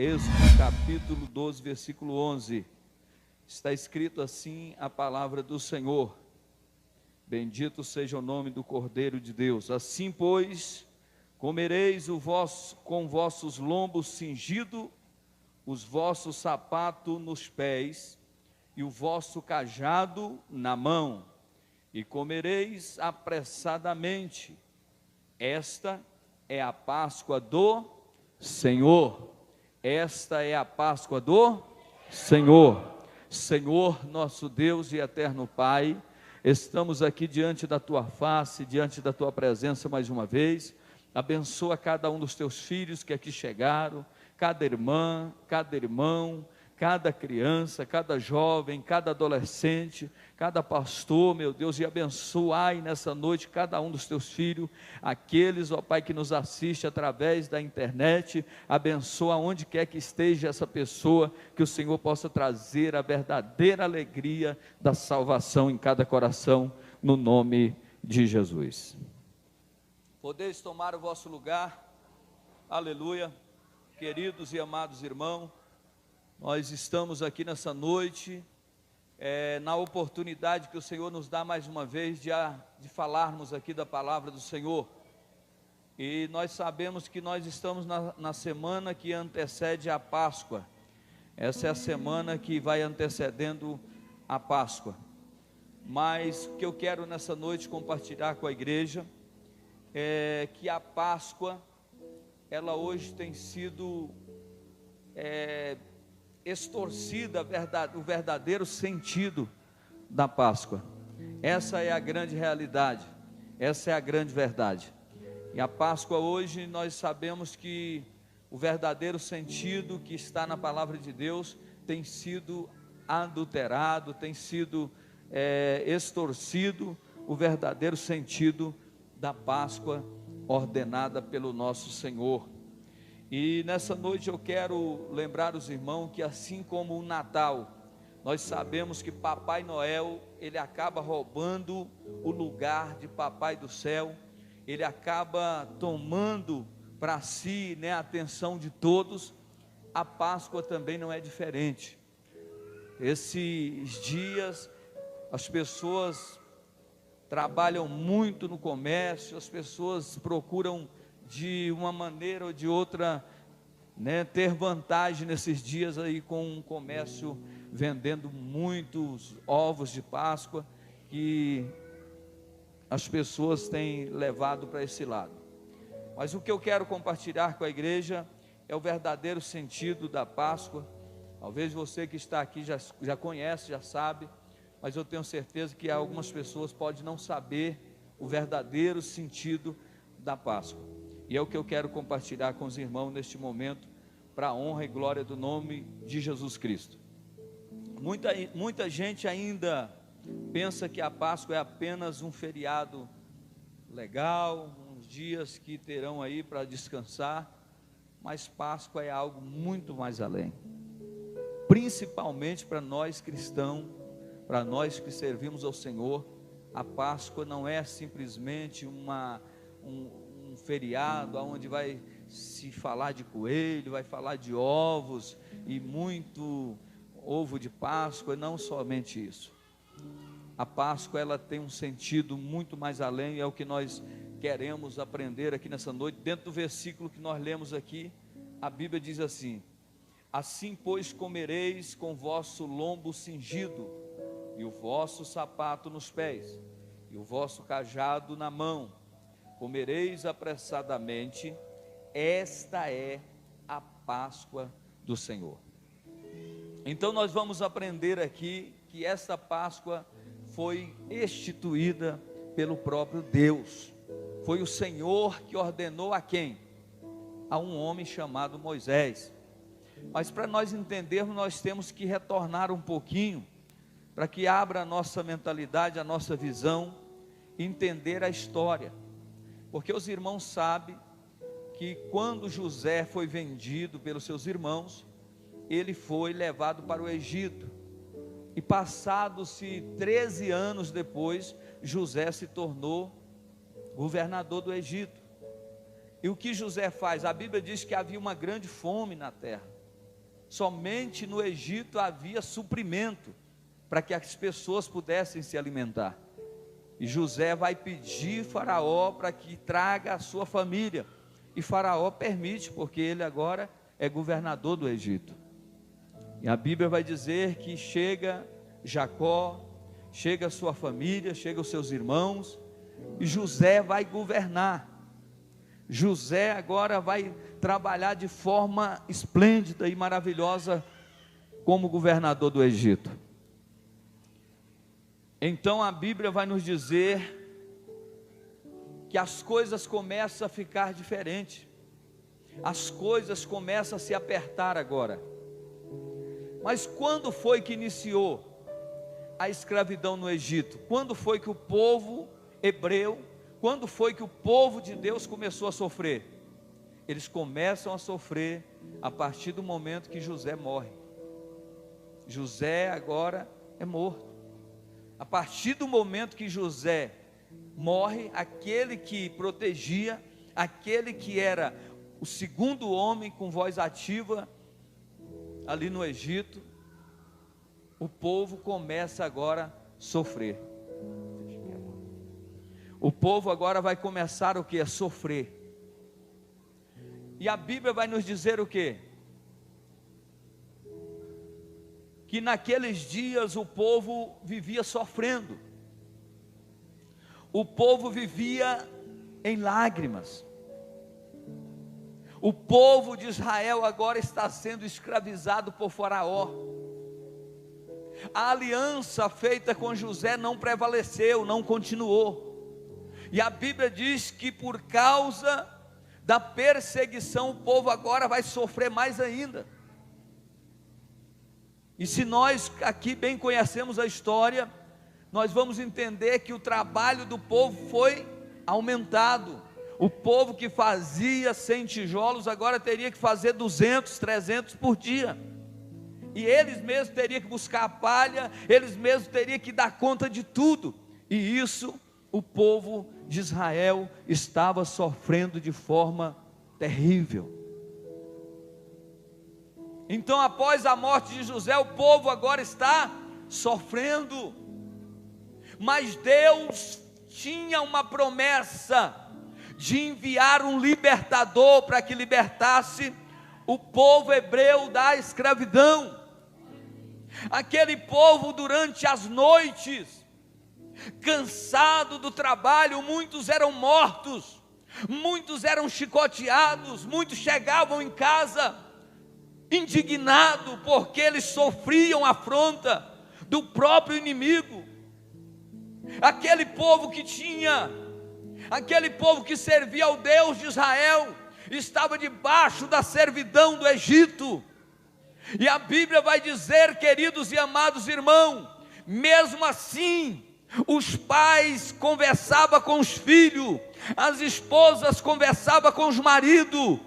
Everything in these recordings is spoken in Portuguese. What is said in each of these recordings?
Êxodo capítulo 12, versículo 11, está escrito assim a palavra do Senhor: bendito seja o nome do Cordeiro de Deus. Assim, pois, comereis com vossos lombos cingido, os vossos sapatos nos pés, e o vosso cajado na mão, e comereis apressadamente. Esta é a Páscoa do Senhor. Esta é a Páscoa do Senhor. Senhor, nosso Deus e eterno Pai, estamos aqui diante da Tua face, diante da Tua presença mais uma vez. Abençoa cada um dos Teus filhos que aqui chegaram, cada irmã, cada irmão, cada criança, cada jovem, cada adolescente, cada pastor, meu Deus, e abençoai nessa noite cada um dos teus filhos, aqueles, ó Pai, que nos assiste através da internet. Abençoa onde quer que esteja essa pessoa, que o Senhor possa trazer a verdadeira alegria da salvação em cada coração, no nome de Jesus. Podeis tomar o vosso lugar, aleluia, queridos e amados irmãos. Nós estamos aqui nessa noite, na oportunidade que o Senhor nos dá mais uma vez de falarmos aqui da palavra do Senhor. E nós sabemos que nós estamos na semana que antecede a Páscoa. Essa é a semana que vai antecedendo a Páscoa. Mas o que eu quero nessa noite compartilhar com a igreja é que a Páscoa, ela hoje tem sido extorcida o verdadeiro sentido da Páscoa. Essa é a grande realidade, essa é a grande verdade. E a Páscoa hoje nós sabemos que o verdadeiro sentido que está na palavra de Deus tem sido adulterado, tem sido extorcido o verdadeiro sentido da Páscoa ordenada pelo nosso Senhor. E nessa noite eu quero lembrar os irmãos que, assim como o Natal, nós sabemos que Papai Noel, ele acaba roubando o lugar de Papai do Céu, ele acaba tomando para si, a atenção de todos. A Páscoa também não é diferente. Esses dias as pessoas trabalham muito no comércio, as pessoas procuram de uma maneira ou de outra, ter vantagem nesses dias aí com o comércio, vendendo muitos ovos de Páscoa, que as pessoas têm levado para esse lado. Mas o que eu quero compartilhar com a igreja é o verdadeiro sentido da Páscoa. Talvez você que está aqui já conhece, já sabe, mas eu tenho certeza que algumas pessoas podem não saber o verdadeiro sentido da Páscoa. E é o que eu quero compartilhar com os irmãos neste momento, para a honra e glória do nome de Jesus Cristo. Muita gente ainda pensa que a Páscoa é apenas um feriado legal, uns dias que terão aí para descansar, mas Páscoa é algo muito mais além, principalmente para nós cristãos, para nós que servimos ao Senhor. A Páscoa não é simplesmente um feriado onde vai se falar de coelho, vai falar de ovos e muito ovo de Páscoa. Não somente isso. A Páscoa, ela tem um sentido muito mais além, é o que nós queremos aprender aqui nessa noite. Dentro do versículo que nós lemos aqui, a Bíblia diz assim: assim, pois, comereis com vosso lombo cingido, e o vosso sapato nos pés, e o vosso cajado na mão, comereis apressadamente. Esta é a Páscoa do Senhor. Então nós vamos aprender aqui que esta Páscoa foi instituída pelo próprio Deus. Foi o Senhor que ordenou a quem? A um homem chamado Moisés. Mas para nós entendermos, nós temos que retornar um pouquinho, para que abra a nossa mentalidade, a nossa visão, entender a história. Porque os irmãos sabem que quando José foi vendido pelos seus irmãos, ele foi levado para o Egito. E passados-se 13 anos depois, José se tornou governador do Egito. E o que José faz? A Bíblia diz que havia uma grande fome na terra. somente no Egito havia suprimento para que as pessoas pudessem se alimentar. E José vai pedir Faraó para que traga a sua família, e Faraó permite, porque ele agora é governador do Egito. E a Bíblia vai dizer que chega Jacó, chega a sua família, chega os seus irmãos, e José vai governar. José agora vai trabalhar de forma esplêndida e maravilhosa como governador do Egito. Então a Bíblia vai nos dizer que as coisas começam a ficar diferentes, as coisas começam a se apertar agora. Mas quando foi que iniciou a escravidão no Egito? Quando foi que o povo hebreu, quando foi que o povo de Deus começou a sofrer? Eles começam a sofrer a partir do momento que José morre. José agora é morto. A partir do momento que José morre, aquele que protegia, aquele que era o segundo homem com voz ativa ali no Egito, o povo começa agora a sofrer. O povo agora vai começar o que? A sofrer. E a Bíblia vai nos dizer o que? Que naqueles dias o povo vivia sofrendo. O povo vivia em lágrimas. O povo de Israel agora está sendo escravizado por Faraó. A aliança feita com José não prevaleceu, não continuou. E a Bíblia diz que por causa da perseguição, o povo agora vai sofrer mais ainda. E se nós aqui bem conhecemos a história, nós vamos entender que o trabalho do povo foi aumentado. O povo que fazia 100 tijolos, agora teria que fazer 200, 300 por dia. E eles mesmos teriam que buscar a palha, eles mesmos teriam que dar conta de tudo. E isso o povo de Israel estava sofrendo de forma terrível. Então, após a morte de José, o povo agora está sofrendo. Mas Deus tinha uma promessa de enviar um libertador para que libertasse o povo hebreu da escravidão. Aquele povo, durante as noites, cansado do trabalho, muitos eram mortos, muitos eram chicoteados, muitos chegavam em casa indignados, porque eles sofriam afronta do próprio inimigo. Aquele povo que servia ao Deus de Israel, estava debaixo da servidão do Egito. E a Bíblia vai dizer, queridos e amados irmãos, mesmo assim, os pais conversavam com os filhos, as esposas conversavam com os maridos,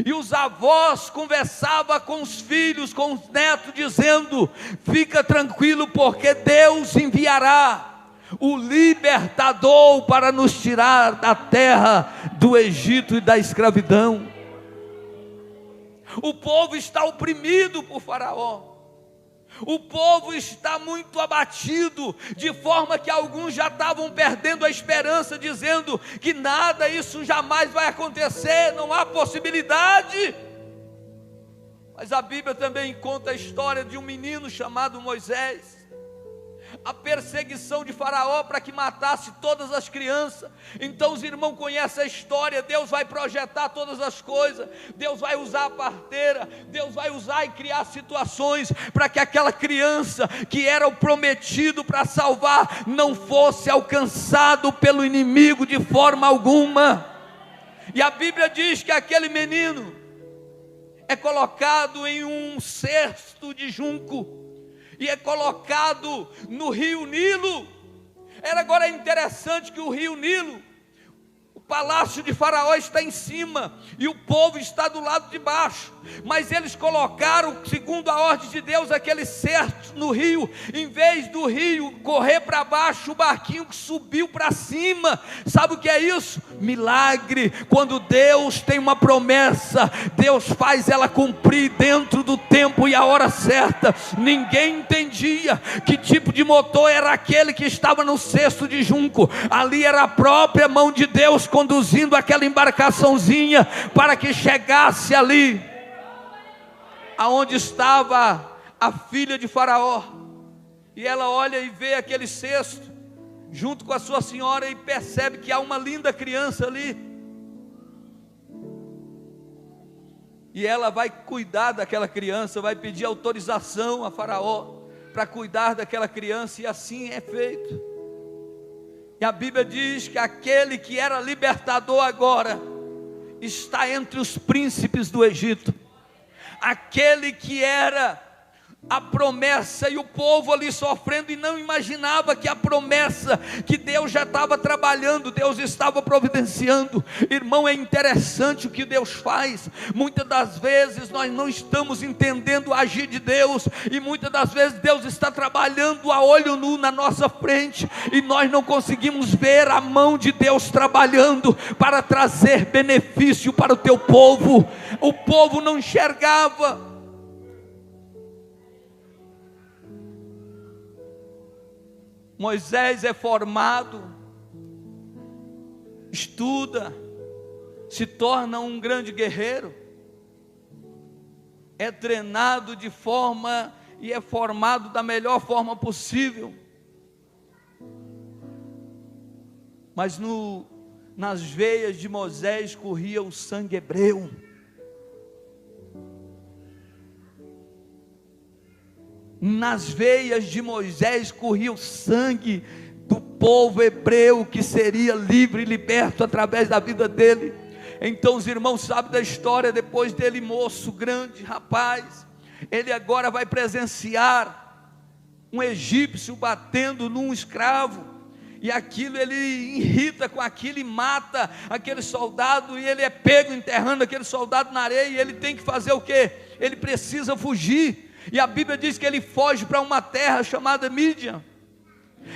e os avós conversavam com os filhos, com os netos, dizendo: fica tranquilo, porque Deus enviará o libertador para nos tirar da terra do Egito e da escravidão. O povo está oprimido por Faraó. O povo está muito abatido, de forma que alguns já estavam perdendo a esperança, dizendo que nada, isso jamais vai acontecer, não há possibilidade. Mas a Bíblia também conta a história de um menino chamado Moisés. A perseguição de Faraó para que matasse todas as crianças. Então os irmãos conhecem a história. Deus vai projetar todas as coisas, Deus vai usar a parteira, Deus vai usar e criar situações para que aquela criança que era o prometido para salvar não fosse alcançado pelo inimigo de forma alguma. E a Bíblia diz que aquele menino é colocado em um cesto de junco e é colocado no rio Nilo. Agora é interessante que o rio Nilo, o palácio de Faraó está em cima e o povo está do lado de baixo, mas eles colocaram, segundo a ordem de Deus, aquele cesto no rio. Em vez do rio correr para baixo, o barquinho subiu para cima. Sabe o que é isso? Milagre. Quando Deus tem uma promessa, Deus faz ela cumprir dentro do tempo e a hora certa. Ninguém entendia que tipo de motor era aquele que estava no cesto de junco. Ali era a própria mão de Deus conduzindo aquela embarcaçãozinha para que chegasse ali aonde estava a filha de Faraó. E ela olha e vê aquele cesto junto com a sua senhora e percebe que há uma linda criança ali. E ela vai cuidar daquela criança, vai pedir autorização a Faraó para cuidar daquela criança, e assim é feito. E a Bíblia diz que aquele que era libertador agora está entre os príncipes do Egito. Aquele que era a promessa, e o povo ali sofrendo, e não imaginava que a promessa que Deus já estava trabalhando, Deus estava providenciando. Irmão, é interessante o que Deus faz. Muitas das vezes nós não estamos entendendo o agir de Deus, e muitas das vezes Deus está trabalhando a olho nu na nossa frente, e nós não conseguimos ver a mão de Deus trabalhando para trazer benefício para o teu povo. O povo não enxergava. Moisés é formado, estuda, se torna um grande guerreiro, é treinado de forma e é formado da melhor forma possível. Mas nas veias de Moisés corria o sangue hebreu. Nas veias de Moisés corria o sangue do povo hebreu que seria livre e liberto através da vida dele. Então os irmãos sabem da história. Depois dele moço, grande rapaz, ele agora vai presenciar um egípcio batendo num escravo, e aquilo, ele irrita com aquilo e mata aquele soldado, e ele é pego enterrando aquele soldado na areia, e ele tem que fazer o quê? Ele precisa fugir. E a Bíblia diz que ele foge para uma terra chamada Mídian,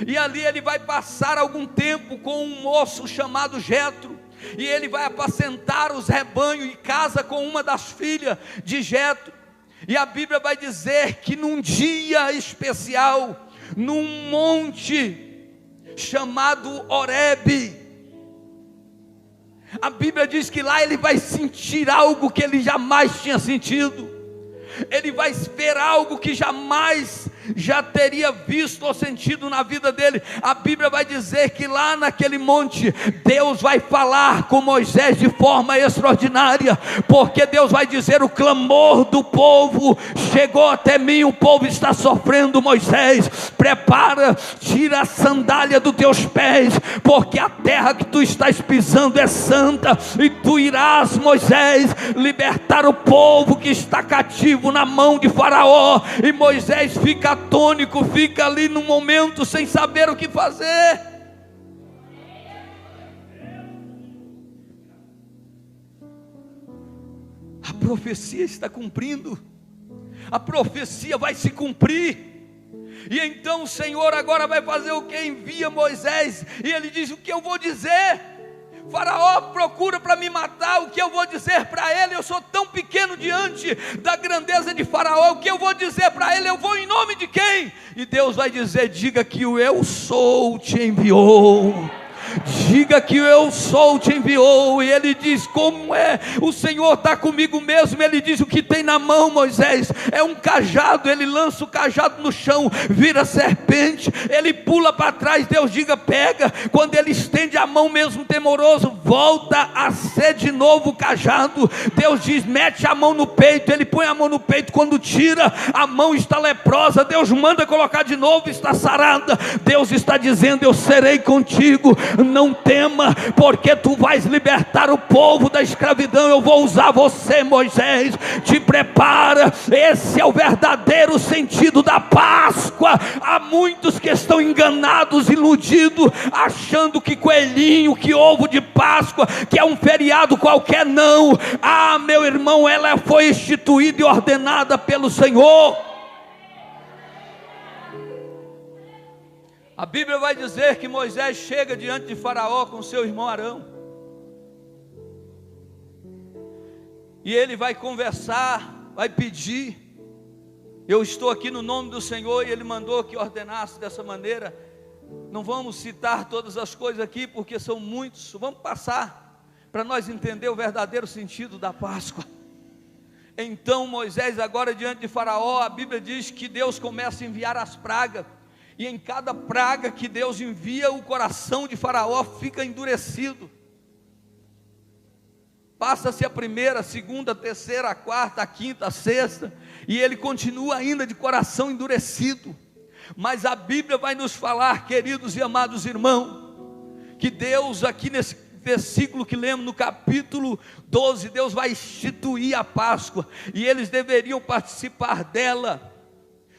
e ali ele vai passar algum tempo com um moço chamado Jetro, e ele vai apacentar os rebanhos, e casa com uma das filhas de Jetro. E a Bíblia vai dizer que num dia especial, num monte chamado Horebe, a Bíblia diz que lá ele vai sentir algo que ele jamais tinha sentido. Ele vai ver algo que jamais já teria visto ou sentido na vida dele. A Bíblia vai dizer que lá naquele monte, Deus vai falar com Moisés de forma extraordinária, porque Deus vai dizer: o clamor do povo chegou até mim, o povo está sofrendo. Moisés, prepara, tira a sandália dos teus pés, porque a terra que tu estás pisando é santa, e tu irás, Moisés, libertar o povo que está cativo na mão de Faraó. E Moisés fica atônico, fica ali num momento sem saber o que fazer. A profecia está cumprindo, a profecia vai se cumprir. E então o Senhor agora vai fazer o que? Envia Moisés, e ele diz: o que eu vou dizer? Faraó procura para me matar, o que eu vou dizer para ele? Eu sou tão pequeno diante da grandeza de Faraó, o que eu vou dizer para ele? Eu vou em nome de quem? E Deus vai dizer: diga que o eu sou te enviou. Diga que eu sou te enviou. E ele diz: como é? O Senhor está comigo mesmo. Ele diz: o que tem na mão, Moisés? É um cajado. Ele lança o cajado no chão, vira serpente, ele pula para trás. Deus diga: pega. Quando ele estende a mão mesmo temoroso, volta a ser de novo o cajado. Deus diz: mete a mão no peito. Ele põe a mão no peito, quando tira, a mão está leprosa. Deus manda colocar de novo, está sarada. Deus está dizendo: eu serei contigo, não tema, porque tu vais libertar o povo da escravidão. Eu vou usar você, Moisés, te prepara. Esse é o verdadeiro sentido da Páscoa. Há muitos que estão enganados, iludidos, achando que coelhinho, que ovo de Páscoa, que é um feriado qualquer. Não, meu irmão, ela foi instituída e ordenada pelo Senhor. A Bíblia vai dizer que Moisés chega diante de Faraó com seu irmão Arão, e ele vai conversar, vai pedir Eu estou aqui no nome do Senhor e Ele mandou que ordenasse dessa maneira. Não vamos citar todas as coisas aqui, porque são muitos. Vamos passar para nós entender o verdadeiro sentido da Páscoa. Então Moisés, agora diante de Faraó, a Bíblia diz que Deus começa a enviar as pragas, e em cada praga que Deus envia, o coração de Faraó fica endurecido. Passa-se a primeira, a segunda, a terceira, a quarta, a quinta, a sexta, e ele continua ainda de coração endurecido. Mas a Bíblia vai nos falar, queridos e amados irmãos, que Deus aqui nesse versículo que lemos no capítulo 12, Deus vai instituir a Páscoa, e eles deveriam participar dela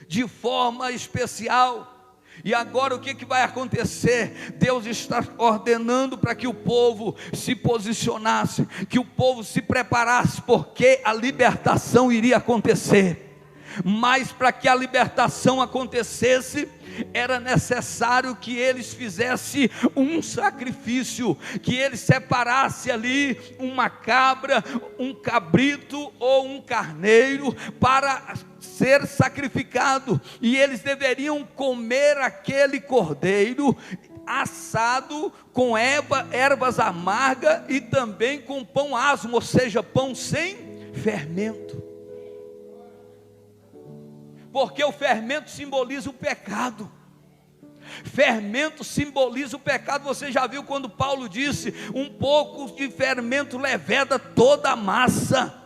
de forma especial. E agora o que vai acontecer? Deus está ordenando para que o povo se posicionasse, que o povo se preparasse, porque a libertação iria acontecer. Mas para que a libertação acontecesse, era necessário que eles fizessem um sacrifício, que eles separassem ali uma cabra, um cabrito ou um carneiro para ser sacrificado, e eles deveriam comer aquele cordeiro assado com ervas amargas e também com pão asmo, ou seja, pão sem fermento. Porque o fermento simboliza o pecado. Fermento simboliza o pecado. Você já viu quando Paulo disse: um pouco de fermento leveda toda a massa.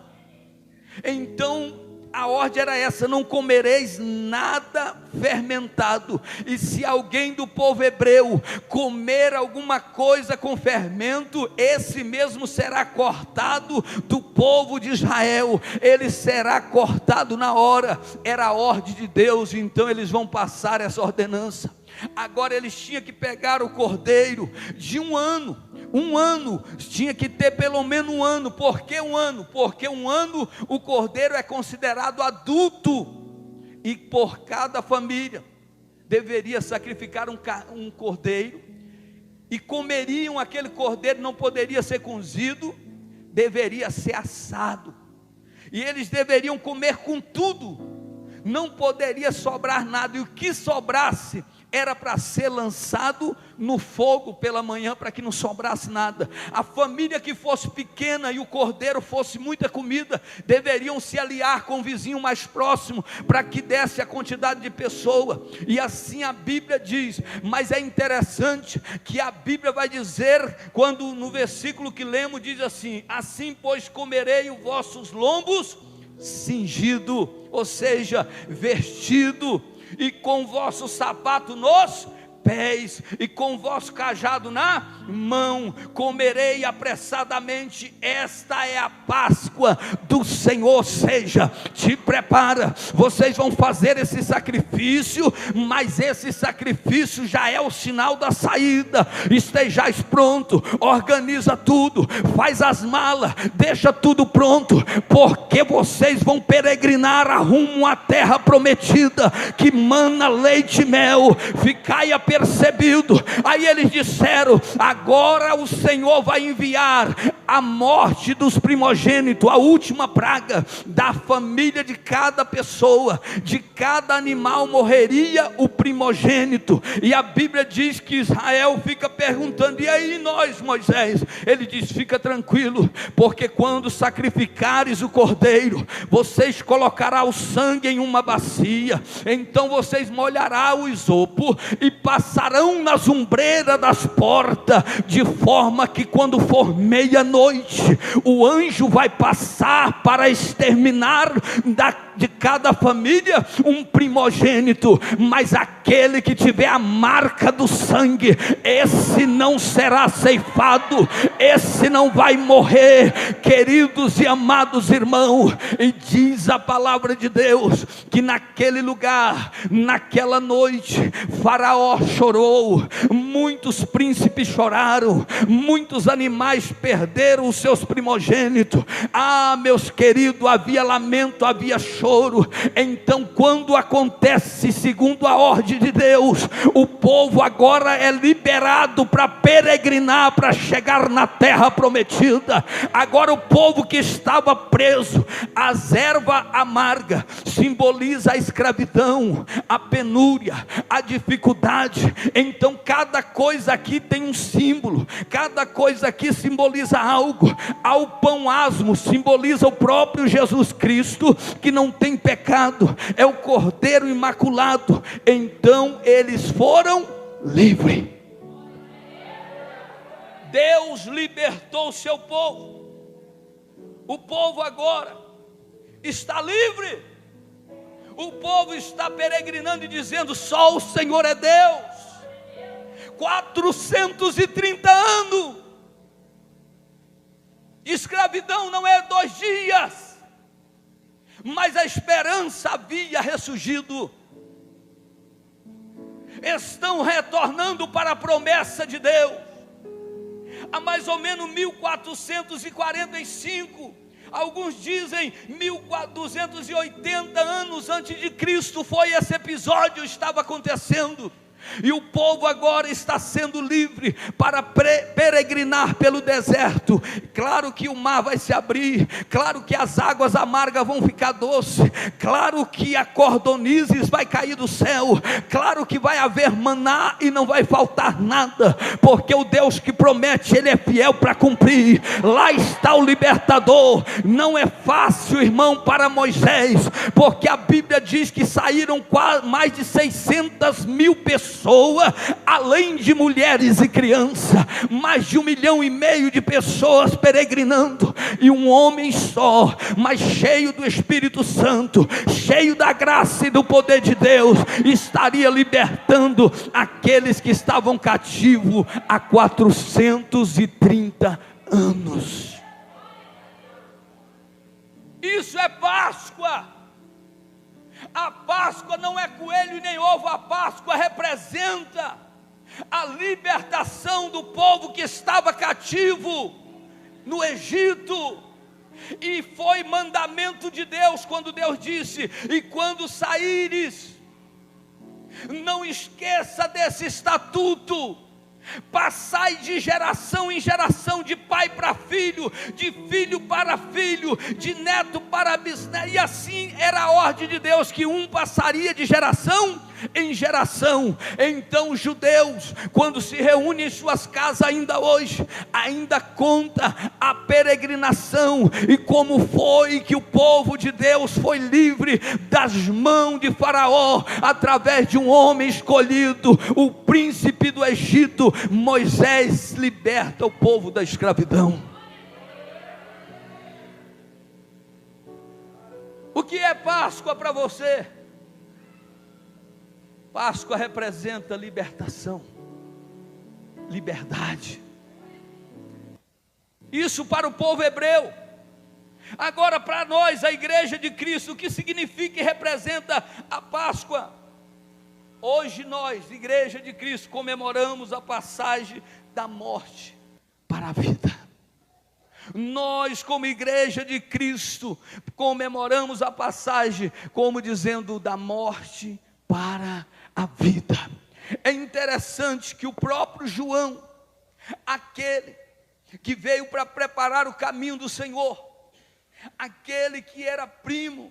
Então a ordem era essa: não comereis nada fermentado. E se alguém do povo hebreu comer alguma coisa com fermento, esse mesmo será cortado do povo de Israel. Ele será cortado na hora. Era a ordem de Deus. Então eles vão passar essa ordenança. Agora eles tinham que pegar o cordeiro de um ano, tinha que ter pelo menos um ano. Por que um ano? Porque um ano o cordeiro é considerado adulto, e por cada família deveria sacrificar um cordeiro, e comeriam aquele cordeiro. Não poderia ser cozido, deveria ser assado, e eles deveriam comer com tudo, não poderia sobrar nada, e o que sobrasse era para ser lançado no fogo pela manhã, para que não sobrasse nada. A família que fosse pequena e o cordeiro fosse muita comida, deveriam se aliar com o vizinho mais próximo, para que desse a quantidade de pessoa. E assim a Bíblia diz. Mas é interessante que a Bíblia vai dizer, quando no versículo que lemos diz assim: assim pois comerei os vossos lombos cingido, ou seja, vestido, e com o vosso sapato nos pés, e com o vosso cajado na mão, comerei apressadamente. Esta é a Páscoa do Senhor. Ou seja, te prepara, vocês vão fazer esse sacrifício, mas esse sacrifício já é o sinal da saída. Estejais pronto, organiza tudo, faz as malas, deixa tudo pronto, porque vocês vão peregrinar a rumo à terra prometida, que mana leite e mel. Ficai apercebido. Aí eles disseram: agora o Senhor vai enviar a morte dos primogênitos, a última praga da família de cada pessoa, de cada animal morreria o primogênito. E a Bíblia diz que Israel fica perguntando: e aí nós, Moisés? Ele diz: fica tranquilo, porque quando sacrificares o cordeiro, vocês colocarão o sangue em uma bacia, então vocês molharão o isopo e passarão nas ombreiras das portas, de forma que quando for meia-noite, o anjo vai passar para exterminar de cada família um primogênito, mas aquele que tiver a marca do sangue, esse não será ceifado, esse não vai morrer. Queridos e amados irmãos, e diz a palavra de Deus que naquele lugar, naquela noite, Faraó chorou, muitos príncipes choraram, muitos animais perderam os seus primogênitos. Meus queridos, havia lamento, havia choro. Então, quando acontece segundo a ordem de Deus, o povo agora é liberado para peregrinar, para chegar na terra prometida. Agora o povo que estava preso, as ervas amargas simboliza a escravidão, a penúria, a dificuldade. Então cada coisa aqui tem um símbolo, cada coisa aqui simboliza algo. Ao pão asmo simboliza o próprio Jesus Cristo, que não tem pecado, é o Cordeiro imaculado. Então eles foram livres. Deus libertou o seu povo. O povo agora está livre. O povo está peregrinando e dizendo: só o Senhor é Deus. 430 anos. Escravidão não é 2 dias, mas a esperança havia ressurgido. Estão retornando para a promessa de Deus. Há mais ou menos 1445, alguns dizem 1280 anos antes de Cristo, foi esse episódio, estava acontecendo. E o povo agora está sendo livre para peregrinar pelo deserto. Claro que o mar vai se abrir, claro que as águas amargas vão ficar doces, claro que a cordonizes vai cair do céu, claro que vai haver maná e não vai faltar nada, porque o Deus que promete, Ele é fiel para cumprir. Lá está o libertador. Não é fácil, irmão, para Moisés, porque a Bíblia diz que saíram mais de 600 mil pessoas, além de mulheres e crianças, mais de 1,5 milhão de pessoas peregrinando, e um homem só, mas cheio do Espírito Santo, cheio da graça e do poder de Deus, estaria libertando aqueles que estavam cativos há 430 anos. Isso é Páscoa. A Páscoa não é coelho nem ovo, a Páscoa representa a libertação do povo que estava cativo no Egito. E foi mandamento de Deus, quando Deus disse: e quando saíres, não esqueça desse estatuto. Passai de geração em geração, de pai para filho, de filho para filho, de neto para bisneto. E assim era a ordem de Deus, que um passaria de geração em geração. Então os judeus, quando se reúnem em suas casas ainda hoje, ainda conta a peregrinação, e como foi que o povo de Deus foi livre das mãos de Faraó, através de um homem escolhido, o príncipe do Egito. Moisés liberta o povo da escravidão. O que é Páscoa para você? Páscoa representa libertação, liberdade. Isso para o povo hebreu. Agora para nós, a igreja de Cristo, o que significa e representa a Páscoa? Hoje nós, igreja de Cristo, comemoramos a passagem da morte para a vida. Nós, como igreja de Cristo, comemoramos a passagem, como dizendo, da morte para a vida. É interessante que o próprio João, aquele que veio para preparar o caminho do Senhor, aquele que era primo,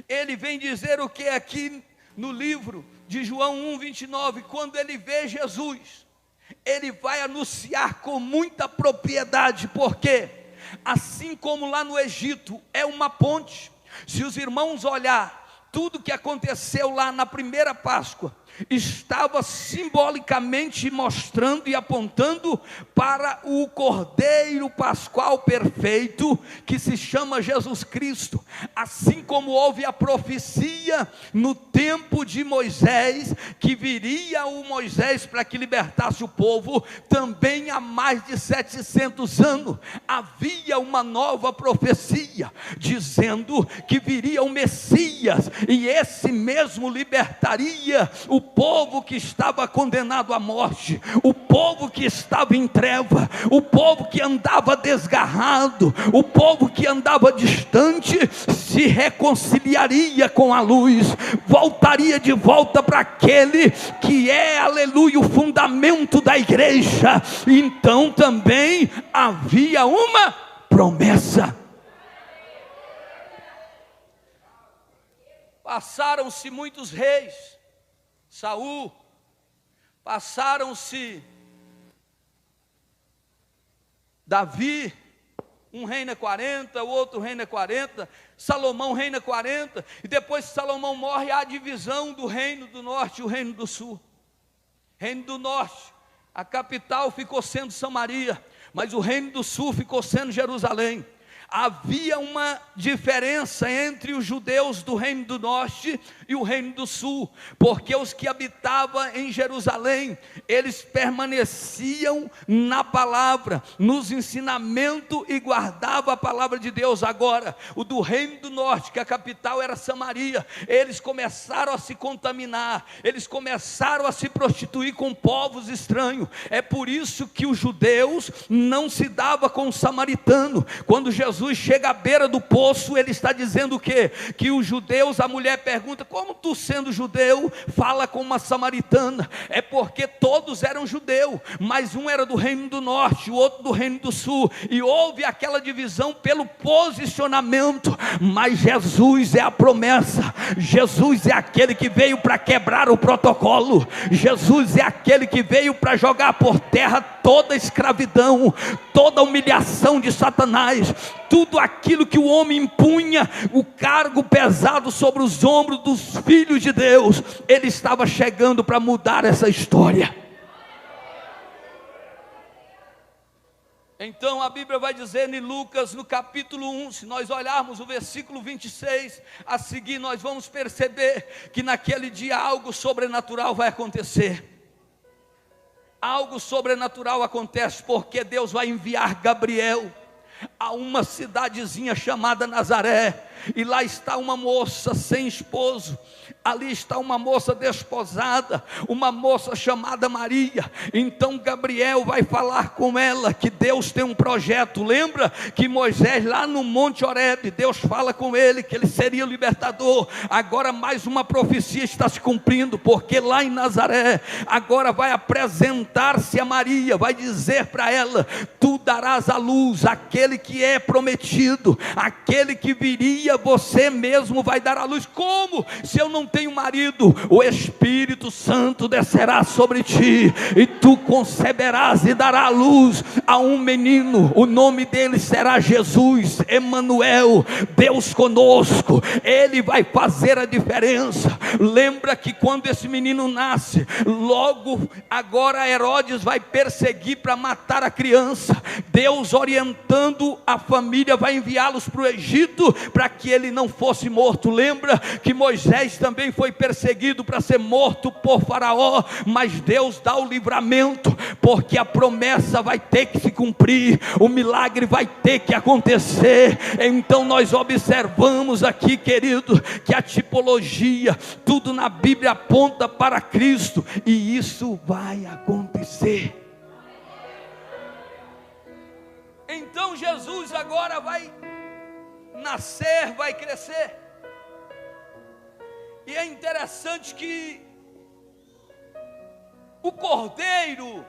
ele vem dizer o que aqui no livro de João 1:29, quando ele vê Jesus, ele vai anunciar com muita propriedade, porque assim como lá no Egito é uma ponte, se os irmãos olhar tudo que aconteceu lá na primeira Páscoa, estava simbolicamente mostrando e apontando para o Cordeiro Pascual perfeito, que se chama Jesus Cristo. Assim como houve a profecia no tempo de Moisés, que viria o Moisés para que libertasse o povo, também há mais de 700 anos, havia uma nova profecia, dizendo que viria o Messias, e esse mesmo libertaria o o povo que estava condenado à morte, o povo que estava em treva, o povo que andava desgarrado, o povo que andava distante, se reconciliaria com a luz, voltaria de volta para aquele que é, aleluia, o fundamento da igreja. Então também havia uma promessa. Passaram-se muitos reis, Saul, passaram-se Davi, um reina 40, o outro reina 40, Salomão reina 40, e depois que Salomão morre, há a divisão do reino do norte e o reino do sul. Reino do norte, a capital ficou sendo Samaria, mas o reino do sul ficou sendo Jerusalém. Havia uma diferença entre os judeus do reino do norte e o reino do sul, porque os que habitavam em Jerusalém, eles permaneciam na palavra, nos ensinamentos, e guardavam a palavra de Deus. Agora, o do reino do norte, que a capital era Samaria, eles começaram a se contaminar, eles começaram a se prostituir com povos estranhos. É por isso que os judeus não se davam com o samaritano. Quando Jesus chega à beira do poço, ele está dizendo o quê? Que os judeus, a mulher pergunta: como tu, sendo judeu, fala com uma samaritana? É porque todos eram judeus, mas um era do reino do norte, o outro do reino do sul, e houve aquela divisão pelo posicionamento. Mas Jesus é a promessa, Jesus é aquele que veio para quebrar o protocolo, Jesus é aquele que veio para jogar por terra toda a escravidão, toda a humilhação de Satanás, tudo aquilo que o homem impunha, o cargo pesado sobre os ombros dos filhos de Deus. Ele estava chegando para mudar essa história. Então a Bíblia vai dizer em Lucas, no capítulo 1, se nós olharmos o versículo 26, a seguir nós vamos perceber que naquele dia algo sobrenatural vai acontecer. Algo sobrenatural acontece, porque Deus vai enviar Gabriel a uma cidadezinha chamada Nazaré, e lá está uma moça sem esposo, ali está uma moça desposada, uma moça chamada Maria. Então Gabriel vai falar com ela que Deus tem um projeto. Lembra que Moisés lá no Monte Horebe, Deus fala com ele que ele seria o libertador. Agora mais uma profecia está se cumprindo, porque lá em Nazaré, agora vai apresentar-se a Maria, vai dizer para ela: tu darás à luz aquele que é prometido, aquele que viria, você mesmo vai dar à luz. Como? Se eu não tenho marido, o Espírito Santo descerá sobre ti, e tu conceberás e dará à luz a um menino, o nome dele será Jesus, Emanuel, Deus conosco. Ele vai fazer a diferença. Lembra que quando esse menino nasce, logo agora Herodes vai perseguir para matar a criança. Deus, orientando a família, vai enviá-los para o Egito para que ele não fosse morto. Lembra que Moisés também foi perseguido para ser morto por Faraó, mas Deus dá o livramento, porque a promessa vai ter que se cumprir, o milagre vai ter que acontecer. Então nós observamos aqui, querido, que a tipologia, tudo na Bíblia aponta para Cristo, e isso vai acontecer. Então Jesus agora vai nascer, vai crescer. E é interessante que o cordeiro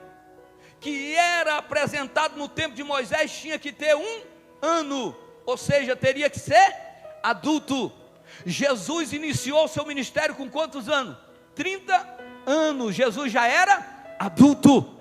que era apresentado no tempo de Moisés tinha que ter 1 ano, ou seja, teria que ser adulto. Jesus iniciou seu ministério com quantos anos? 30 anos. Jesus já era adulto.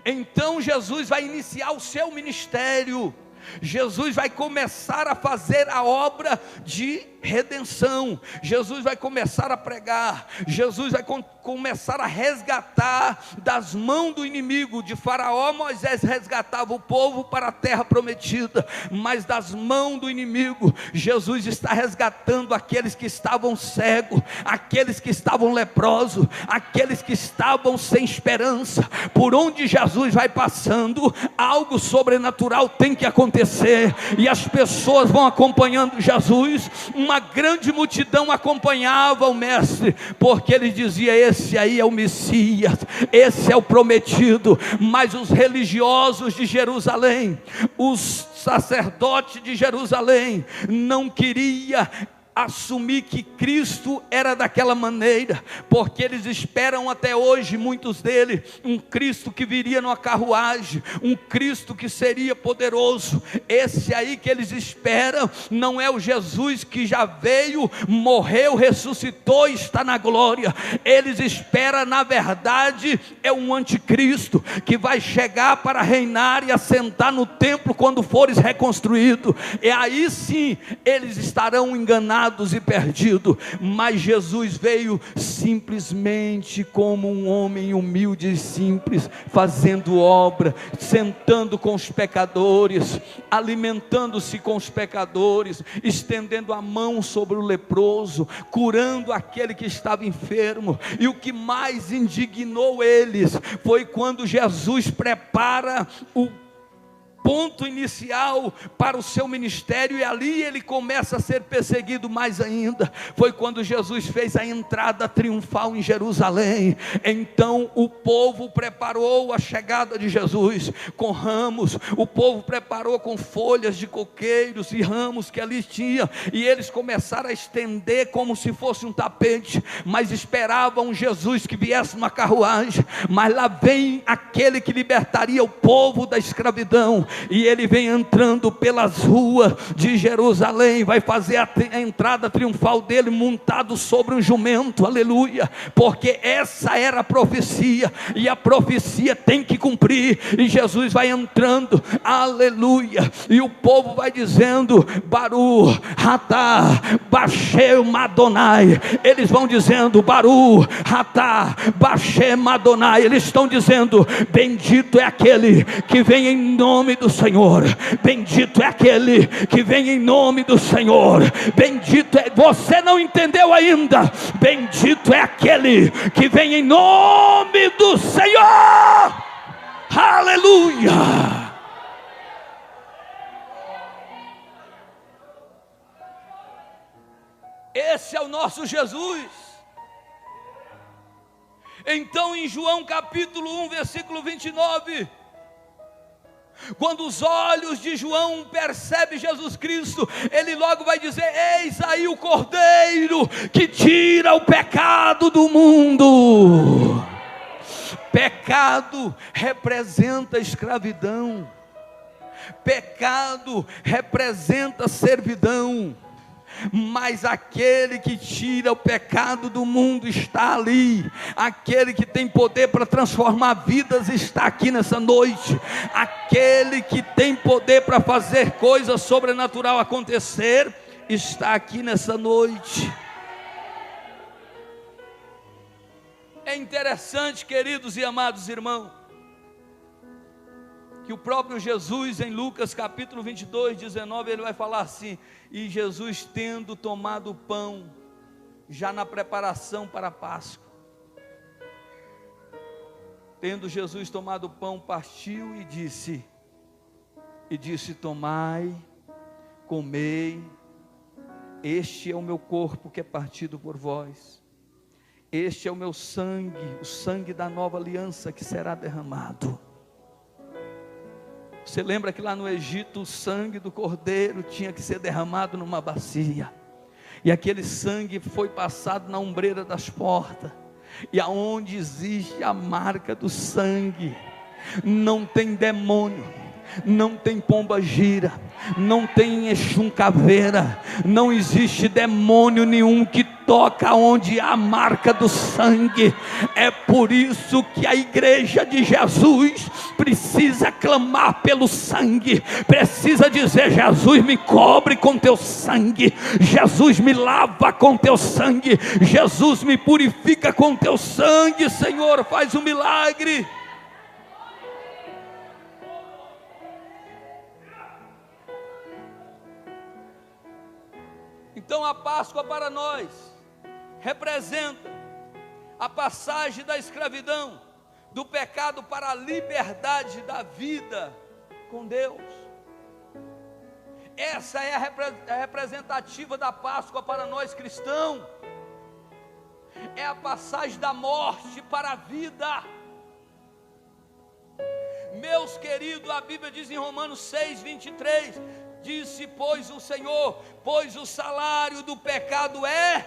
Então Jesus vai iniciar o seu ministério. Jesus vai começar a fazer a obra de redenção. Jesus vai começar a pregar. Jesus vai começar a resgatar das mãos do inimigo. De Faraó, Moisés resgatava o povo para a terra prometida, mas das mãos do inimigo, Jesus está resgatando aqueles que estavam cegos, aqueles que estavam leprosos, aqueles que estavam sem esperança. Por onde Jesus vai passando, algo sobrenatural tem que acontecer, e as pessoas vão acompanhando Jesus. Uma uma grande multidão acompanhava o mestre, porque ele dizia: esse aí é o Messias, esse é o prometido. Mas os religiosos de Jerusalém, os sacerdotes de Jerusalém, não queria assumir que Cristo era daquela maneira, porque eles esperam até hoje, muitos deles, um Cristo que viria numa carruagem, um Cristo que seria poderoso. Esse aí que eles esperam não é o Jesus que já veio, morreu, ressuscitou e está na glória. Eles esperam, na verdade, é um anticristo que vai chegar para reinar e assentar no templo quando fores reconstruído. E aí sim eles estarão enganados e perdido. Mas Jesus veio simplesmente como um homem humilde e simples, fazendo obra, sentando com os pecadores, alimentando-se com os pecadores, estendendo a mão sobre o leproso, curando aquele que estava enfermo. E o que mais indignou eles foi quando Jesus prepara o ponto inicial para o seu ministério, e ali ele começa a ser perseguido mais ainda. Foi quando Jesus fez a entrada triunfal em Jerusalém. Então o povo preparou a chegada de Jesus com ramos, o povo preparou com folhas de coqueiros e ramos que ali tinha, e eles começaram a estender como se fosse um tapete, mas esperavam Jesus que viesse numa carruagem. Mas lá vem aquele que libertaria o povo da escravidão, e ele vem entrando pelas ruas de Jerusalém, vai fazer a entrada triunfal dele montado sobre um jumento, aleluia, porque essa era a profecia, e a profecia tem que cumprir. E Jesus vai entrando, aleluia, e o povo vai dizendo: Baruch Atah Bashem Adonai. Eles vão dizendo: Baruch Atah Bashem Adonai. Eles estão dizendo: bendito é aquele que vem em nome do Senhor, bendito é aquele que vem em nome do Senhor, bendito é, você não entendeu ainda, bendito é aquele que vem em nome do Senhor, aleluia. Esse é o nosso Jesus. Então em João capítulo 1 versículo 29, quando os olhos de João percebem Jesus Cristo, ele logo vai dizer: eis aí o Cordeiro que tira o pecado do mundo. Pecado representa escravidão, pecado representa servidão, mas aquele que tira o pecado do mundo está ali. Aquele que tem poder para transformar vidas está aqui nessa noite. Aquele que tem poder para fazer coisas sobrenatural acontecer está aqui nessa noite. É interessante, queridos e amados irmãos, que o próprio Jesus, em Lucas capítulo 22, 19, ele vai falar assim: e Jesus, tendo tomado o pão, já na preparação para a Páscoa, tendo Jesus tomado o pão, partiu e disse: tomai, comei, este é o meu corpo que é partido por vós, este é o meu sangue, o sangue da nova aliança que será derramado. Você lembra que lá no Egito o sangue do cordeiro tinha que ser derramado numa bacia, e aquele sangue foi passado na ombreira das portas, e aonde existe a marca do sangue, não tem demônio, não tem pomba gira, não tem Exum caveira, não existe demônio nenhum que toca onde há a marca do sangue. É por isso que a igreja de Jesus precisa clamar pelo sangue, precisa dizer: Jesus, me cobre com teu sangue, Jesus, me lava com teu sangue, Jesus, me purifica com teu sangue. Senhor, faz um milagre. Então a Páscoa para nós representa a passagem da escravidão, do pecado para a liberdade da vida com Deus. Essa é a representativa da Páscoa para nós cristãos. É a passagem da morte para a vida. Meus queridos, a Bíblia diz em Romanos 6:23, disse, pois o Senhor, pois o salário do pecado é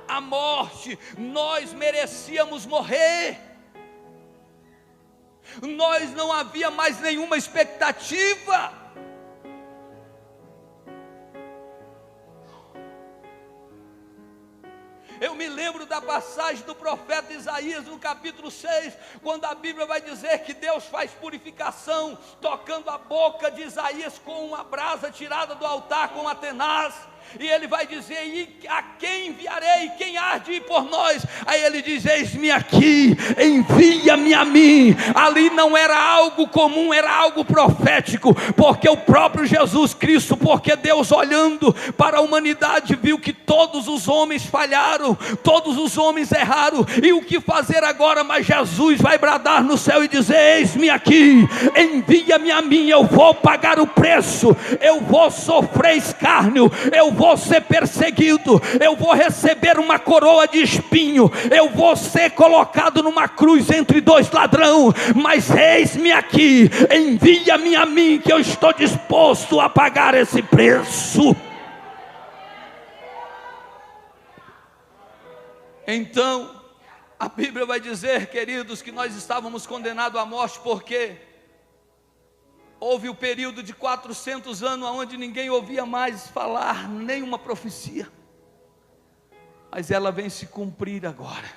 a morte. Nós merecíamos morrer. Nós não havia mais nenhuma expectativa. Eu me lembro da passagem do profeta Isaías no capítulo 6, quando a Bíblia vai dizer que Deus faz purificação, tocando a boca de Isaías com uma brasa tirada do altar com a tenaz. E ele vai dizer, e a quem enviarei? Quem há de ir por nós? Aí ele diz, eis-me aqui, envia-me a mim. Ali não era algo comum, era algo profético, porque o próprio Jesus Cristo, porque Deus olhando para a humanidade, viu que todos os homens falharam, todos os homens erraram, e o que fazer agora? Mas Jesus vai bradar no céu e dizer, eis-me aqui, envia-me a mim. Eu vou pagar o preço, eu vou sofrer escárnio, eu vou ser perseguido, eu vou receber uma coroa de espinho, eu vou ser colocado numa cruz entre dois ladrões, mas eis-me aqui, envia-me a mim, que eu estou disposto a pagar esse preço. Então, a Bíblia vai dizer, queridos, que nós estávamos condenados à morte, porque houve o período de 400 anos, onde ninguém ouvia mais falar nenhuma profecia, mas ela vem se cumprir agora.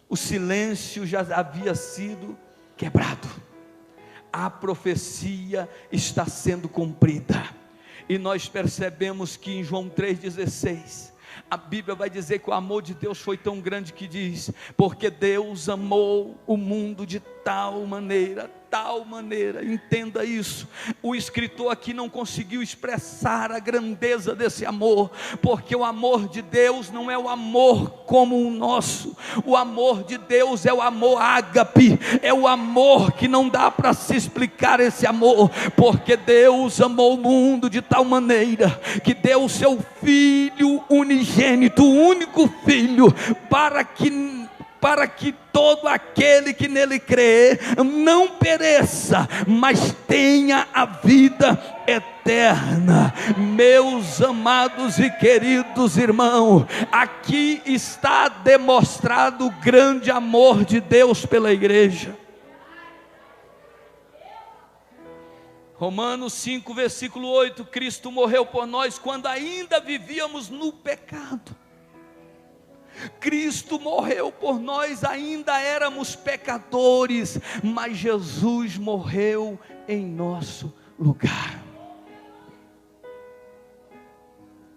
O silêncio já havia sido quebrado, a profecia está sendo cumprida, e nós percebemos que em João 3,16, a Bíblia vai dizer que o amor de Deus foi tão grande que diz, porque Deus amou o mundo de tal maneira, entenda isso. O escritor aqui não conseguiu expressar a grandeza desse amor, porque o amor de Deus não é o amor como o nosso. O amor de Deus é o amor ágape, é o amor que não dá para se explicar esse amor, porque Deus amou o mundo de tal maneira que deu o seu Filho unigênito, o único Filho, para que todo aquele que nele crê não pereça, mas tenha a vida eterna. Meus amados e queridos irmãos, aqui está demonstrado o grande amor de Deus pela igreja. Romanos 5, versículo 8, Cristo morreu por nós quando ainda vivíamos no pecado. Cristo morreu por nós, ainda éramos pecadores, mas Jesus morreu em nosso lugar.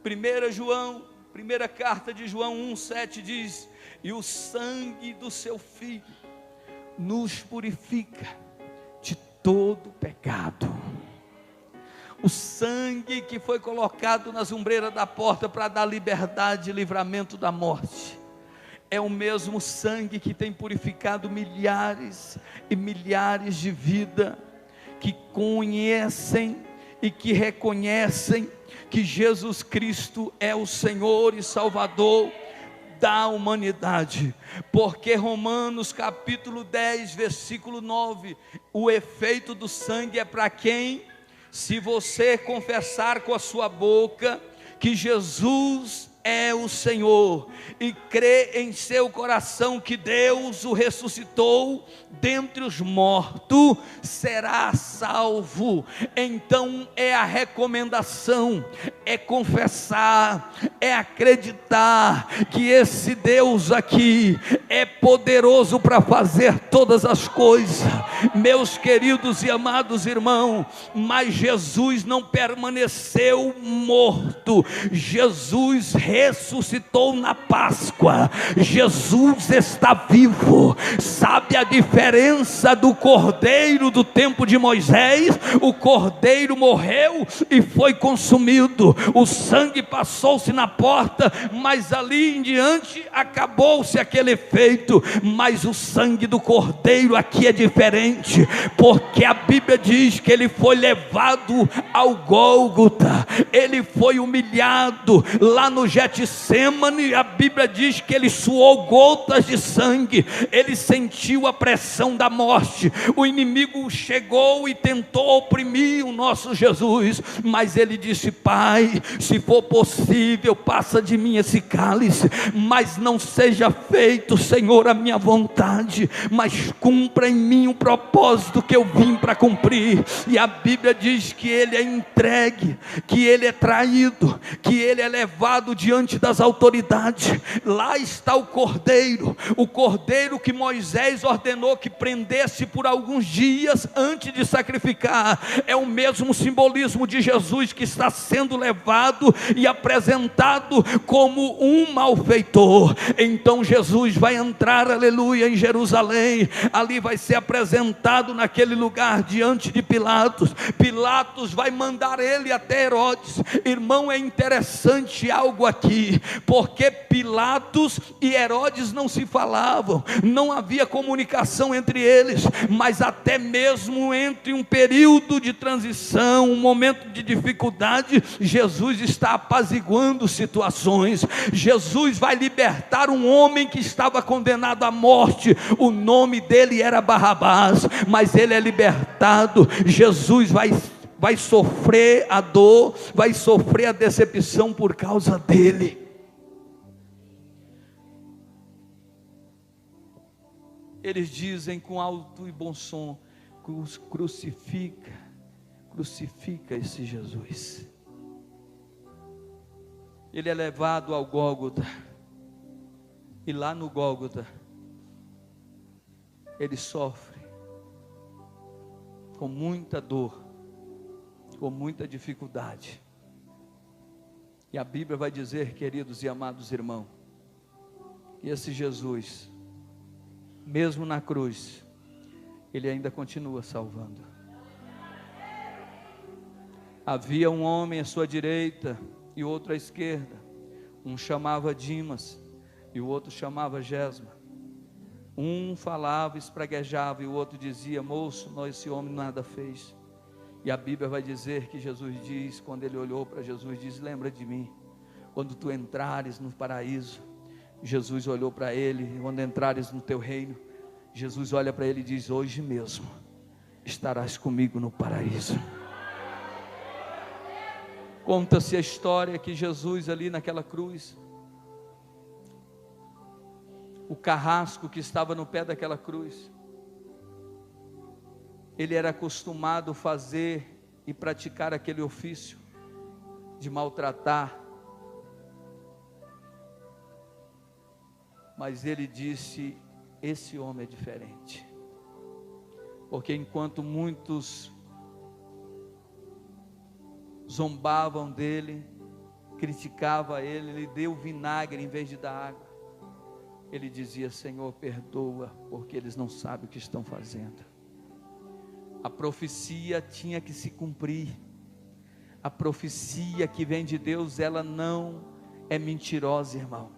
1 carta de João 1,7 diz, e o sangue do seu Filho nos purifica de todo pecado. O sangue que foi colocado nas ombreiras da porta para dar liberdade e livramento da morte, é o mesmo sangue que tem purificado milhares e milhares de vidas, que conhecem e que reconhecem que Jesus Cristo é o Senhor e Salvador da humanidade. Porque Romanos capítulo 10, versículo 9, o efeito do sangue é para quem? Se você confessar com a sua boca que Jesus é o Senhor, e crê em seu coração que Deus o ressuscitou dentre os mortos, será salvo. Então é a recomendação, é confessar, é acreditar que esse Deus aqui é poderoso para fazer todas as coisas. Meus queridos e amados irmãos, mas Jesus não permaneceu morto, Jesus ressuscitou na Páscoa. Jesus está vivo. Sabe a diferença do cordeiro do tempo de Moisés? O cordeiro morreu e foi consumido, o sangue passou-se na porta, mas ali em diante acabou-se aquele efeito. Mas o sangue do cordeiro aqui é diferente. diferente, porque a Bíblia diz que ele foi levado ao Gólgota, ele foi humilhado lá no Getsêmani. A Bíblia diz que ele suou gotas de sangue, ele sentiu a pressão da morte. O inimigo chegou e tentou oprimir o nosso Jesus, mas ele disse: Pai, se for possível, passa de mim esse cálice, mas não seja feito, Senhor, a minha vontade, mas cumpra em mim o propósito que eu vim para cumprir. E a Bíblia diz que ele é entregue, que ele é traído, que ele é levado diante das autoridades. Lá está o cordeiro que Moisés ordenou que prendesse por alguns dias antes de sacrificar. É o mesmo simbolismo de Jesus, que está sendo levado e apresentado como um malfeitor. Então Jesus vai entrar, aleluia, em Jerusalém. Ali vai ser apresentado naquele lugar diante de Pilatos. Pilatos vai mandar ele até Herodes. Irmão, é interessante algo aqui, porque Pilatos e Herodes não se falavam, não havia comunicação entre eles, mas até mesmo entre um período de transição, um momento de dificuldade, Jesus está apaziguando situações. Jesus vai libertar um homem que estava condenado à morte. O nome dele era Barrabás, mas ele é libertado. Jesus vai sofrer a dor, vai sofrer a decepção por causa dele. Eles dizem com alto e bom som: crucifica esse Jesus. Ele é levado ao Gólgota, e lá no Gólgota ele sofre com muita dor, com muita dificuldade. E a Bíblia vai dizer, queridos e amados irmãos, que esse Jesus, mesmo na cruz, ele ainda continua salvando. Havia um homem à sua direita e outro à esquerda. Um chamava Dimas e o outro chamava Gesma. Um falava, espraguejava, e o outro dizia: moço, esse homem nada fez. E a Bíblia vai dizer que Jesus diz, quando ele olhou para Jesus, diz: lembra de mim, quando tu entrares no paraíso. Jesus olhou para ele: quando entrares no teu reino. Jesus olha para ele e diz: hoje mesmo estarás comigo no paraíso. Conta-se a história que Jesus ali naquela cruz, o carrasco que estava no pé daquela cruz, ele era acostumado a fazer e praticar aquele ofício de maltratar. Mas ele disse: esse homem é diferente, porque enquanto muitos zombavam dele, criticavam ele, ele deu vinagre em vez de dar água. Ele dizia: Senhor, perdoa, porque eles não sabem o que estão fazendo. A profecia tinha que se cumprir. A profecia que vem de Deus, ela não é mentirosa, irmão.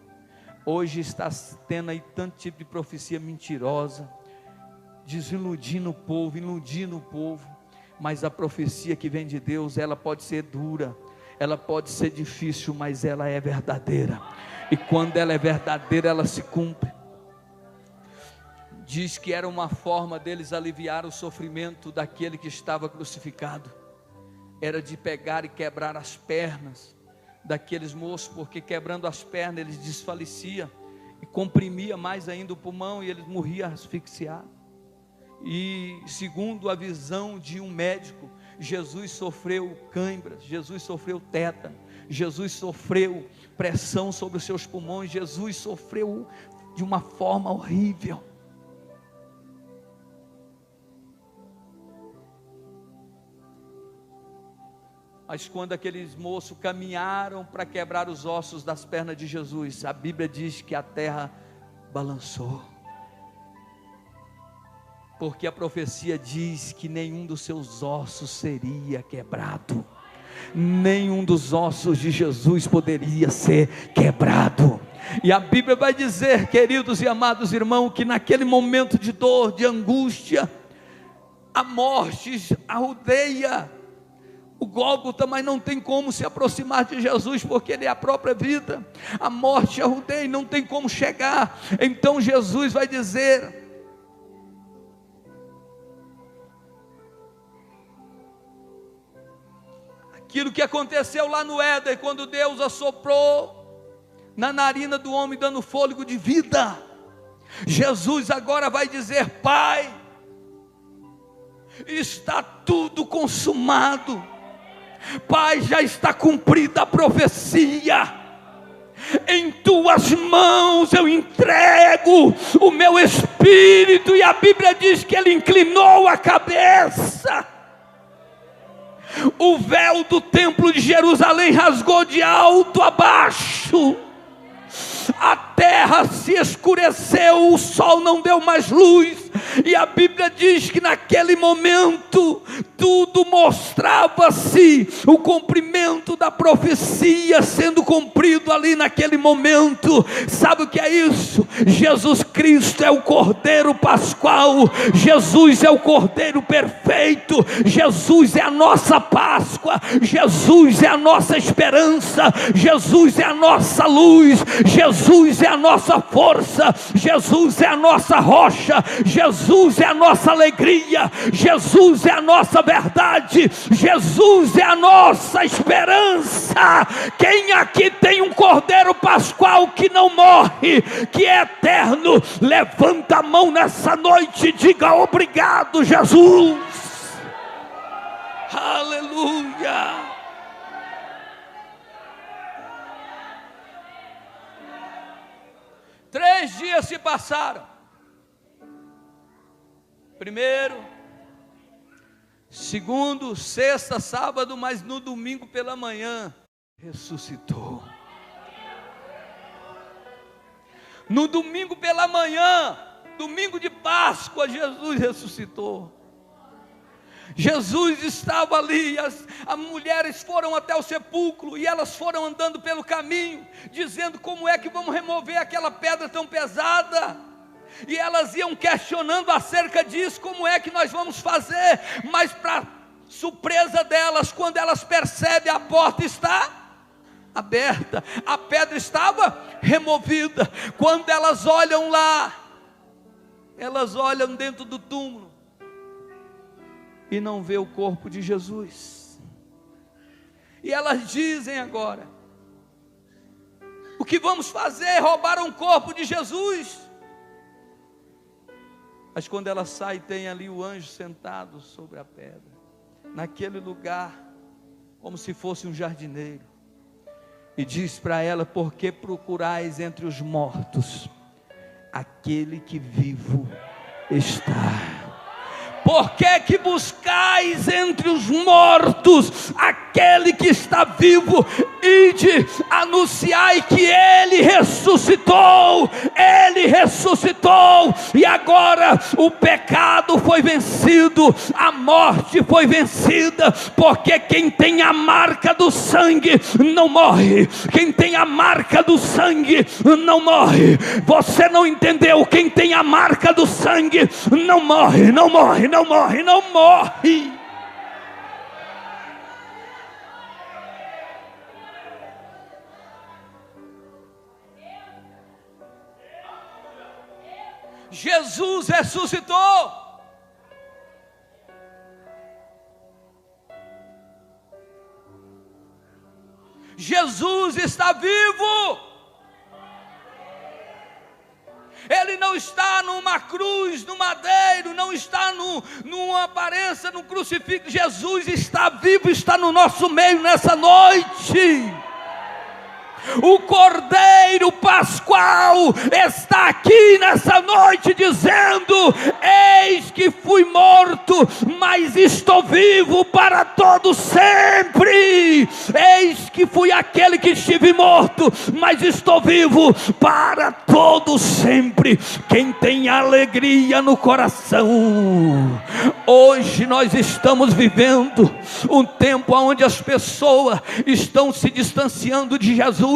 Hoje está tendo aí tanto tipo de profecia mentirosa, desiludindo o povo, iludindo o povo. Mas a profecia que vem de Deus, ela pode ser dura, ela pode ser difícil, mas ela é verdadeira. E quando ela é verdadeira, ela se cumpre. Diz que era uma forma deles aliviar o sofrimento daquele que estava crucificado, era de pegar e quebrar as pernas daqueles moços, porque quebrando as pernas eles desfaleciam, e comprimia mais ainda o pulmão, e eles morriam asfixiados. E segundo a visão de um médico, Jesus sofreu cãibras, Jesus sofreu tétano, Jesus sofreu pressão sobre os seus pulmões, Jesus sofreu de uma forma horrível. Mas quando aqueles moços caminharam para quebrar os ossos das pernas de Jesus, a Bíblia diz que a terra balançou, porque a profecia diz que nenhum dos seus ossos seria quebrado, nenhum dos ossos de Jesus poderia ser quebrado. E a Bíblia vai dizer, queridos e amados irmãos, que naquele momento de dor, de angústia, a morte a rodeia. O Gólgota, mas não tem como se aproximar de Jesus, porque Ele é a própria vida. A morte a rodeia, não tem como chegar. Então Jesus vai dizer: aquilo que aconteceu lá no Éden, quando Deus assoprou na narina do homem, dando fôlego de vida. Jesus agora vai dizer: Pai, está tudo consumado. Pai, já está cumprida a profecia. Em tuas mãos eu entrego o meu espírito. E a Bíblia diz que Ele inclinou a cabeça. O véu do templo de Jerusalém rasgou de alto a baixo. A terra se escureceu, o sol não deu mais luz. E a Bíblia diz que naquele momento tudo mostrava-se o cumprimento da profecia sendo cumprido ali naquele momento. Sabe o que é isso? Jesus Cristo é o Cordeiro Pascual. Jesus é o Cordeiro perfeito. Jesus é a nossa Páscoa. Jesus é a nossa esperança. Jesus é a nossa luz. Jesus é a nossa força. Jesus é a nossa rocha. Jesus é a nossa alegria. Jesus é a nossa verdade. Jesus é a nossa esperança. Quem aqui tem um Cordeiro Pascual que não morre, que é eterno, levanta a mão nessa noite e diga: obrigado, Jesus. Aleluia. Três dias se passaram. Primeiro, segundo, sexta, sábado, mas no domingo pela manhã ressuscitou. No domingo pela manhã, domingo de Páscoa, Jesus ressuscitou. Jesus estava ali, as mulheres foram até o sepulcro, e elas foram andando pelo caminho, dizendo: como é que vamos remover aquela pedra tão pesada? E elas iam questionando acerca disso, como é que nós vamos fazer? Mas para surpresa delas, quando elas percebem, a porta está aberta, a pedra estava removida. Quando elas olham lá, elas olham dentro do túmulo e não vê o corpo de Jesus. E elas dizem agora: o que vamos fazer? Roubaram o corpo de Jesus. Mas quando ela sai, tem ali o anjo sentado sobre a pedra, naquele lugar, como se fosse um jardineiro, e diz para ela: por que procurais entre os mortos aquele que vivo está? Por que buscais entre os mortos aquele que está vivo? Ide, anunciai que Ele ressuscitou. Ele ressuscitou. E agora o pecado foi vencido, a morte foi vencida. Porque quem tem a marca do sangue não morre. Quem tem a marca do sangue não morre. Você não entendeu? Quem tem a marca do sangue não morre, não morre, não morre, não morre. Jesus ressuscitou. Jesus está vivo. Ele não está numa cruz, no madeiro, não está numa aparência, num crucifixo. Jesus está vivo, está no nosso meio nessa noite. O Cordeiro Pascual está aqui nessa noite dizendo: eis que fui morto, mas estou vivo para todo sempre. Eis que fui aquele que estive morto, mas estou vivo para todo sempre. Quem tem alegria no coração, hoje nós estamos vivendo um tempo onde as pessoas estão se distanciando de Jesus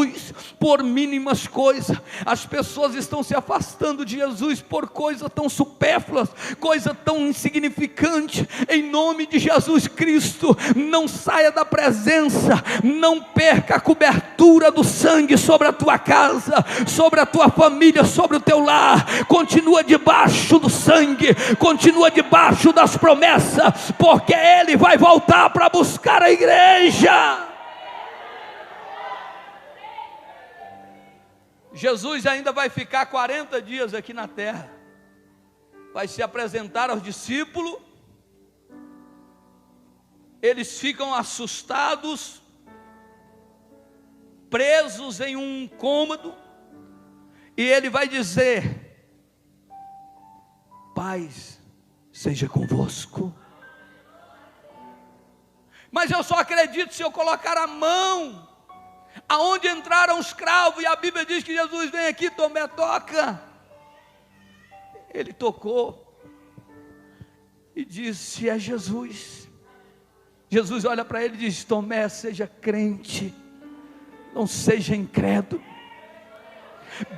por mínimas coisas. As pessoas estão se afastando de Jesus por coisa tão supérfluas, coisa tão insignificante. Em nome de Jesus Cristo, não saia da presença, não perca a cobertura do sangue sobre a tua casa, sobre a tua família, sobre o teu lar. Continua debaixo do sangue, continua debaixo das promessas, porque Ele vai voltar para buscar a igreja. Jesus ainda vai ficar 40 dias aqui na terra, vai se apresentar aos discípulos. Eles ficam assustados, presos em um cômodo, e Ele vai dizer: paz seja convosco. Mas eu só acredito se eu colocar a mão aonde entraram os cravos, e a Bíblia diz que Jesus vem aqui, Tomé, toca. Ele tocou e disse: é Jesus. Jesus olha para ele e diz: Tomé, seja crente, não seja incrédulo.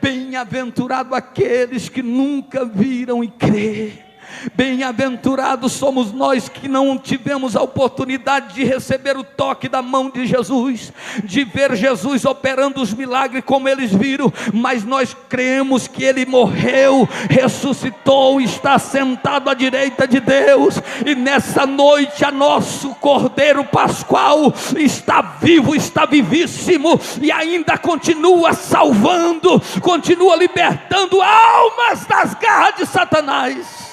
Bem-aventurado aqueles que nunca viram e crê. Bem-aventurados somos nós que não tivemos a oportunidade de receber o toque da mão de Jesus, de ver Jesus operando os milagres como eles viram, mas nós cremos que Ele morreu, ressuscitou, está sentado à direita de Deus, e nessa noite a nosso Cordeiro Pascual está vivo, está vivíssimo, e ainda continua salvando, continua libertando almas das garras de Satanás.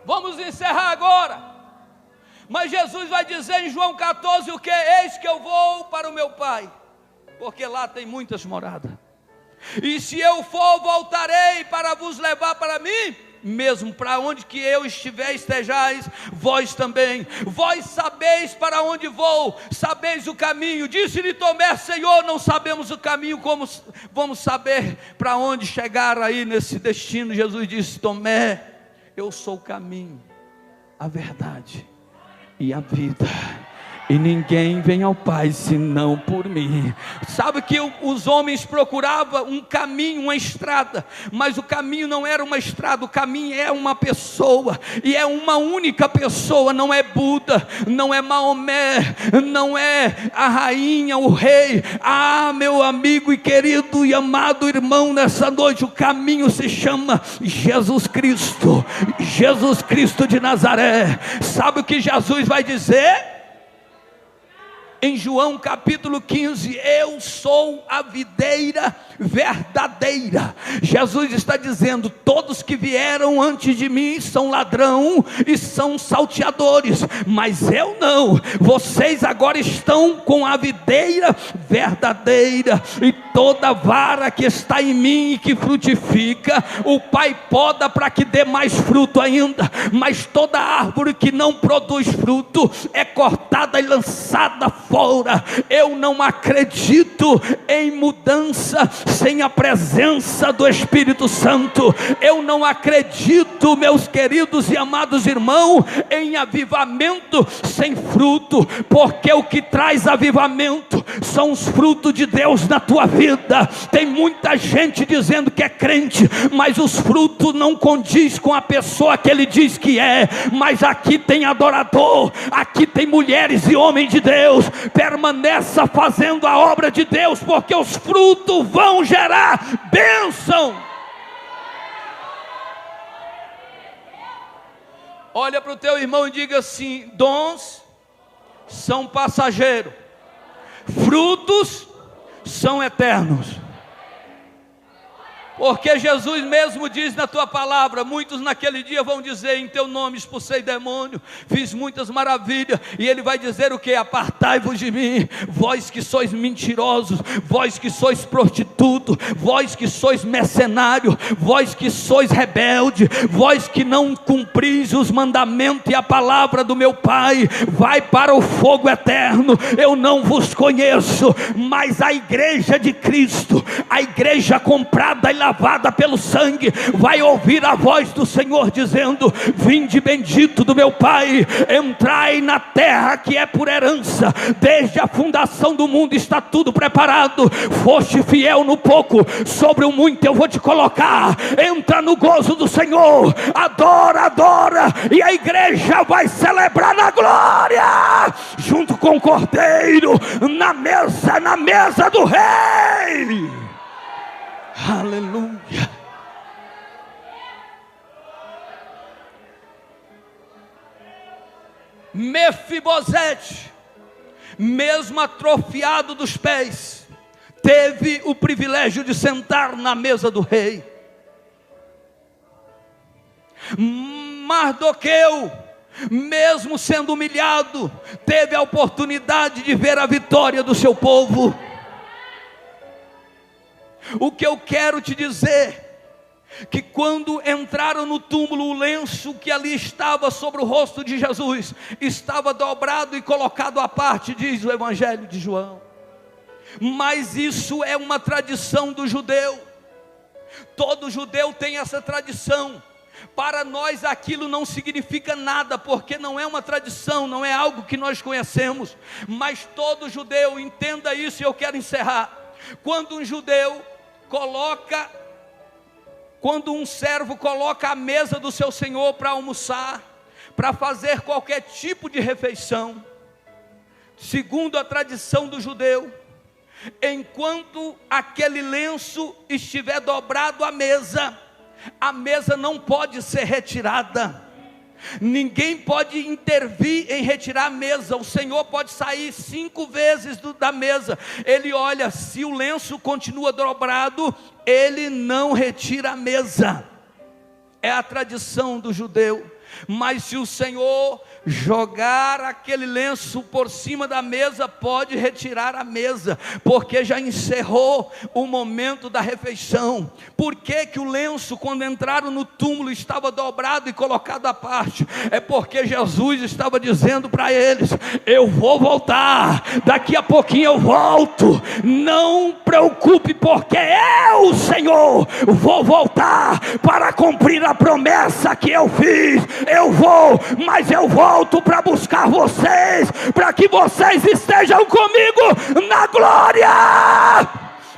Vamos encerrar agora, mas Jesus vai dizer em João 14 o que? Eis que eu vou para o meu Pai, porque lá tem muitas moradas, e se eu for, voltarei para vos levar para mim mesmo, para onde que eu estiver, estejais vós também. Vós sabeis para onde vou, sabeis o caminho. Disse-lhe Tomé: Senhor, não sabemos o caminho, como vamos saber para onde chegar aí nesse destino? Jesus disse: Tomé, eu sou o caminho, a verdade e a vida, e ninguém vem ao Pai senão por mim. Sabe que os homens procuravam um caminho, uma estrada, mas o caminho não era uma estrada, o caminho é uma pessoa, e é uma única pessoa. Não é Buda, não é Maomé, não é a rainha, o rei. Meu amigo e querido e amado irmão, nessa noite o caminho se chama Jesus Cristo, Jesus Cristo de Nazaré. Sabe o que Jesus vai dizer? Em João capítulo 15, eu sou a videira verdadeira. Jesus está dizendo: todos que vieram antes de mim são ladrão e são salteadores, mas eu não. Vocês agora estão com a videira verdadeira, e toda vara que está em mim e que frutifica, o Pai poda para que dê mais fruto ainda, mas toda árvore que não produz fruto é cortada e lançada fora. Eu não acredito em mudança sem a presença do Espírito Santo. Eu não acredito, meus queridos e amados irmãos, em avivamento sem fruto, porque o que traz avivamento são os frutos de Deus na tua vida. Tem muita gente dizendo que é crente, mas os frutos não condiz com a pessoa que ele diz que é. Mas aqui tem adorador, aqui tem mulheres e homens de Deus. Permaneça fazendo a obra de Deus, porque os frutos vão gerar bênção. Olha para o teu irmão e diga assim: dons são passageiros, frutos são eternos. Porque Jesus mesmo diz na tua palavra: muitos naquele dia vão dizer: em teu nome expulsei demônio, fiz muitas maravilhas. E ele vai dizer o que? Apartai-vos de mim, vós que sois mentirosos, vós que sois prostituto, vós que sois mercenário, vós que sois rebelde, vós que não cumpris os mandamentos e a palavra do meu Pai, vai para o fogo eterno. Eu não vos conheço. Mas a igreja de Cristo, a igreja comprada e lavada pelo sangue, vai ouvir a voz do Senhor dizendo: vinde bendito do meu Pai, entrai na terra que é por herança. Desde a fundação do mundo está tudo preparado. Foste fiel no pouco, sobre o muito eu vou te colocar. Entra no gozo do Senhor, adora, adora, e a igreja vai celebrar na glória, junto com o Cordeiro, na mesa do Rei. Aleluia. Mefibosete, mesmo atrofiado dos pés, teve o privilégio de sentar na mesa do rei. Mardoqueu, mesmo sendo humilhado, teve a oportunidade de ver a vitória do seu povo. O que eu quero te dizer, que quando entraram no túmulo, o lenço que ali estava sobre o rosto de Jesus estava dobrado e colocado à parte, diz o Evangelho de João. Mas isso é uma tradição do judeu. Todo judeu tem essa tradição. Para nós aquilo não significa nada, porque não é uma tradição, não é algo que nós conhecemos. Mas todo judeu, entenda isso, e eu quero encerrar. Quando um servo coloca a mesa do seu senhor para almoçar, para fazer qualquer tipo de refeição, segundo a tradição do judeu, enquanto aquele lenço estiver dobrado à mesa, a mesa não pode ser retirada. Ninguém pode intervir em retirar a mesa. O Senhor pode sair 5 vezes da mesa. Ele olha, se o lenço continua dobrado, ele não retira a mesa. É a tradição do judeu. Mas se o Senhor jogar aquele lenço por cima da mesa, pode retirar a mesa, porque já encerrou o momento da refeição. Por que que o lenço, quando entraram no túmulo, estava dobrado e colocado à parte? É porque Jesus estava dizendo para eles: eu vou voltar, daqui a pouquinho eu volto, não preocupe, porque eu, Senhor, vou voltar para cumprir a promessa que eu fiz. Eu vou, mas eu volto para buscar vocês, para que vocês estejam comigo na glória.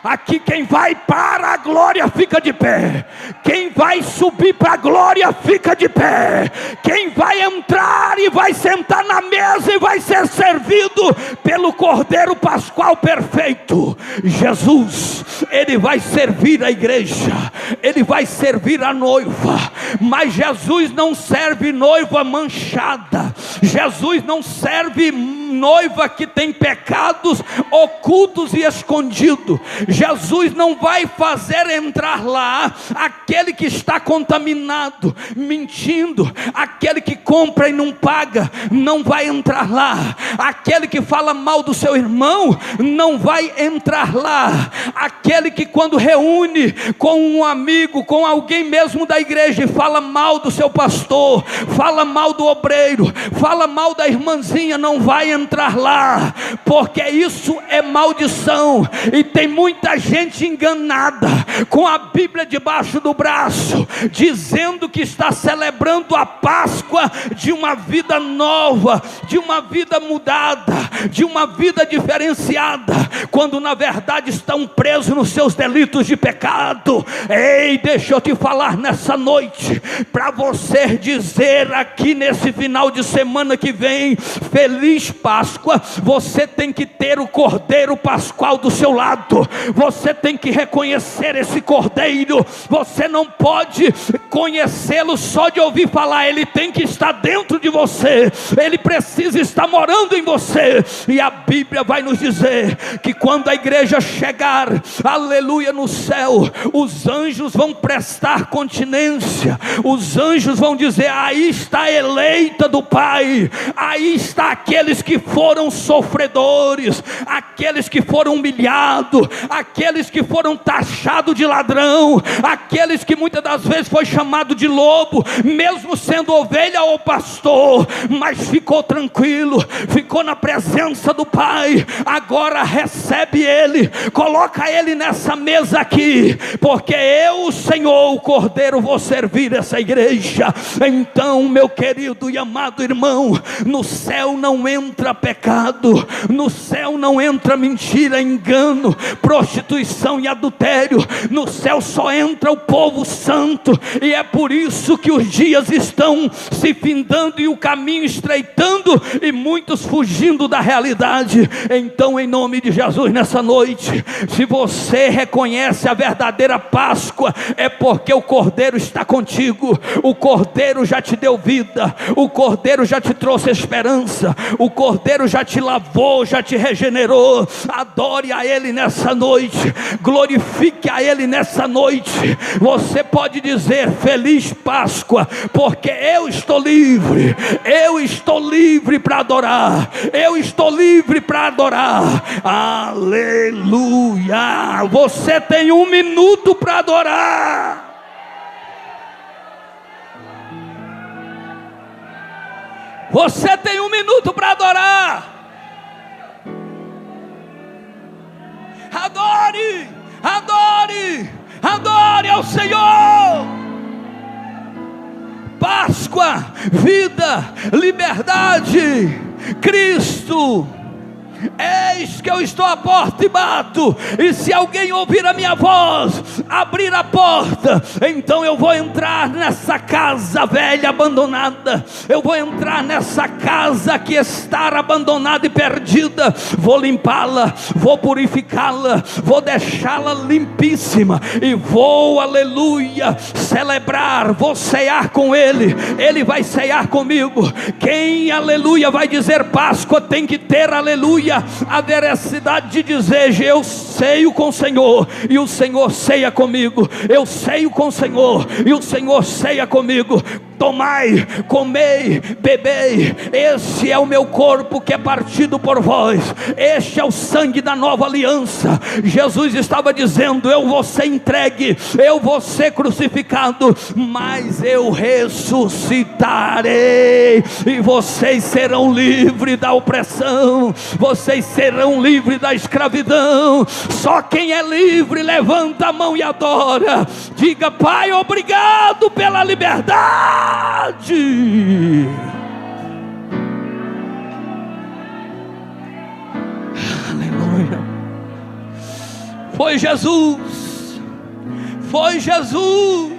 Aqui quem vai para a glória fica de pé. Quem vai subir para a glória fica de pé. Quem vai entrar e vai sentar na mesa e vai ser servido pelo Cordeiro Pascual perfeito, Jesus, ele vai servir a igreja, ele vai servir a noiva. Mas Jesus não serve noiva manchada. Jesus não serve noiva que tem pecados ocultos e escondidos. Jesus não vai fazer entrar lá aquele que está contaminado, mentindo. Aquele que compra e não paga, não vai entrar lá. Aquele que fala mal do seu irmão, não vai entrar lá. Aquele que quando reúne com um amigo, com alguém mesmo da igreja, e fala mal do seu pastor, fala mal do obreiro, fala mal da irmãzinha, não vai entrar lá, porque isso é maldição. E tem muita gente enganada, com a Bíblia debaixo do braço, dizendo que está celebrando a Páscoa de uma vida nova, de uma vida mudada, de uma vida diferenciada, quando na verdade estão presos nos seus delitos de pecado. Ei, deixa eu te falar nessa noite, para você dizer aqui nesse final de semana que vem, feliz Páscoa, você tem que ter o Cordeiro Pascual do seu lado. Você tem que reconhecer esse Cordeiro. Você não pode conhecê-lo só de ouvir falar, ele tem que estar dentro de você, ele precisa estar morando em você. E a Bíblia vai nos dizer que quando a igreja chegar, aleluia, no céu, os anjos vão prestar continência, os anjos vão dizer: aí está a eleita do Pai, aí está aqueles que que foram sofredores, aqueles que foram humilhados, aqueles que foram taxados de ladrão, aqueles que muitas das vezes foi chamado de lobo, mesmo sendo ovelha ou pastor, mas ficou tranquilo, ficou na presença do Pai. Agora recebe ele, coloca ele nessa mesa aqui, porque eu, o Senhor, o Cordeiro, vou servir essa igreja. Então, meu querido e amado irmão, no céu não entra pecado, no céu não entra mentira, engano, prostituição e adultério. No céu só entra o povo santo, e é por isso que os dias estão se findando e o caminho estreitando, e muitos fugindo da realidade. Então, em nome de Jesus, nessa noite, se você reconhece a verdadeira Páscoa, é porque o Cordeiro está contigo. O Cordeiro já te deu vida, o Cordeiro já te trouxe esperança, o Cordeiro já te lavou, já te regenerou. Adore a Ele nessa noite, glorifique a Ele nessa noite. Você pode dizer: feliz Páscoa, porque eu estou livre para adorar, eu estou livre para adorar. Aleluia! Você tem 1 minuto para adorar. Você tem 1 minuto para adorar. Adore, adore, adore ao Senhor. Páscoa, vida, liberdade, Cristo. Eis que eu estou à porta e bato, e se alguém ouvir a minha voz, abrir a porta, então eu vou entrar nessa casa velha abandonada, eu vou entrar nessa casa que está abandonada e perdida, vou limpá-la, vou purificá-la, vou deixá-la limpíssima, e vou, aleluia, celebrar, vou cear com Ele, Ele vai cear comigo. Quem, aleluia, vai dizer Páscoa, tem que ter, aleluia, a veracidade de dizer: eu ceio com o Senhor, e o Senhor ceia comigo. Eu ceio com o Senhor, e o Senhor ceia comigo. Tomai, comei, bebei, esse é o meu corpo que é partido por vós, este é o sangue da nova aliança. Jesus estava dizendo: eu vou ser entregue, eu vou ser crucificado, mas eu ressuscitarei, e vocês serão livres da opressão, vocês serão livres da escravidão. Só quem é livre levanta a mão e adora. Diga: Pai, obrigado pela liberdade. Aleluia. Foi Jesus, foi Jesus,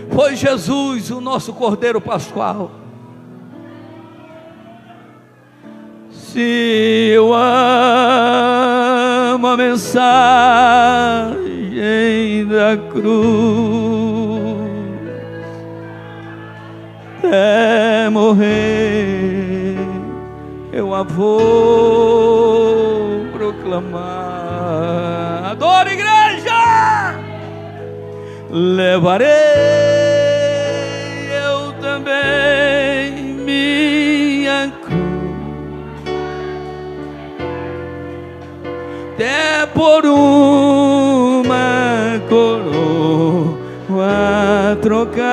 foi Jesus, o nosso Cordeiro Pascual. Se eu amo a mensagem da cruz, até morrer eu a vou proclamar. Adoro, igreja! Levarei eu também minha cruz, até por uma coroa trocar.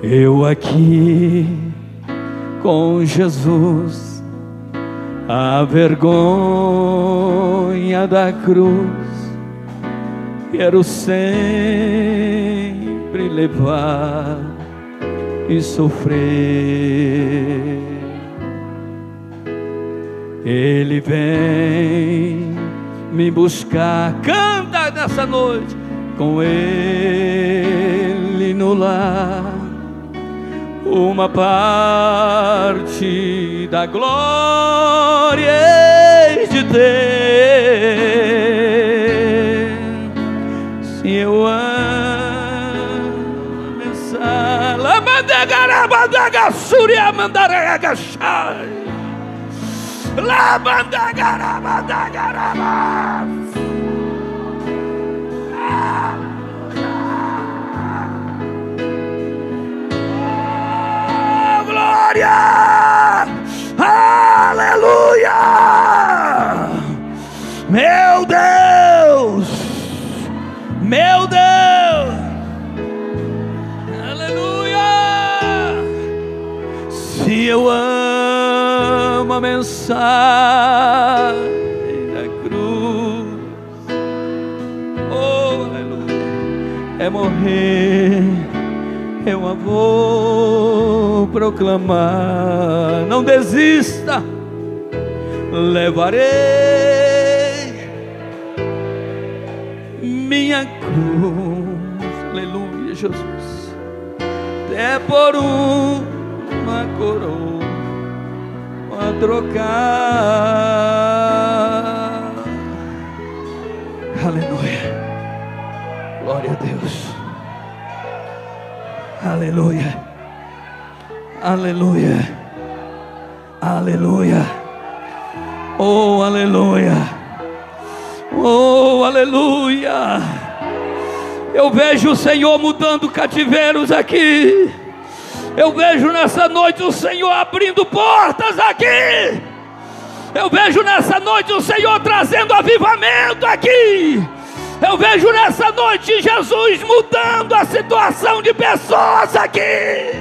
Eu aqui com Jesus, a vergonha da cruz quero sempre levar e sofrer. Ele vem me buscar. Canta nessa noite. Com Ele no lar, uma parte da glória hei de ter. Se eu amo essa Lamandagarabadagassúria mandaragachai, Lamandagarabadagarabas. Se eu amo a mensagem da cruz, oh aleluia, é morrer, eu a vou proclamar. Não desista, levarei minha cruz, aleluia, Jesus, até por uma coroa a trocar. Aleluia, glória a Deus, aleluia, aleluia, aleluia, oh aleluia, oh aleluia. Eu vejo o Senhor mudando cativeiros aqui. Eu vejo nessa noite o Senhor abrindo portas aqui. Eu vejo nessa noite o Senhor trazendo avivamento aqui. Eu vejo nessa noite Jesus mudando a situação de pessoas aqui.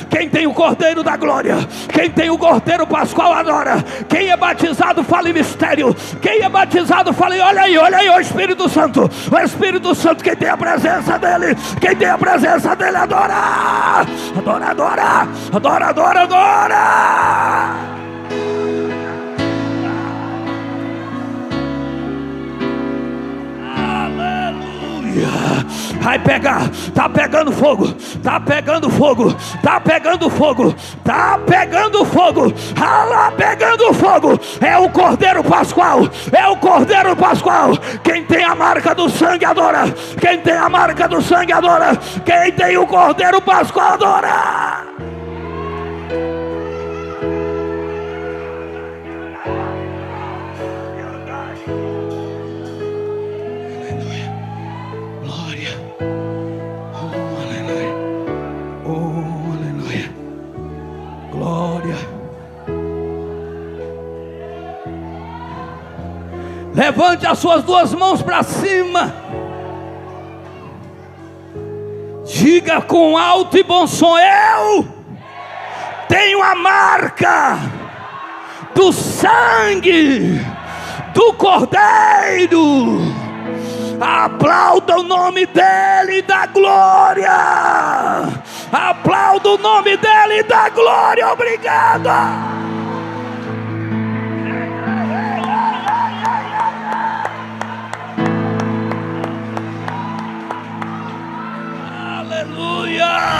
Quem tem o Cordeiro da Glória, quem tem o Cordeiro Pascual adora. Quem é batizado fala em mistério. Quem é batizado fala em, olha aí o Espírito Santo. O Espírito Santo, quem tem a presença dele, quem tem a presença dele adora. Adora, adora, adora, adora, adora. Vai pegar, tá pegando fogo, tá pegando fogo, tá pegando fogo, tá pegando fogo, lá pegando fogo. É o Cordeiro Pascual, é o Cordeiro Pascual. Quem tem a marca do sangue adora, quem tem a marca do sangue adora, quem tem o Cordeiro Pascual adora. Levante as suas duas mãos para cima. Diga com alto e bom som: eu tenho a marca do sangue do Cordeiro. Aplauda o nome dele e da glória. Aplauda o nome dele e da glória. Obrigado. Aleluia!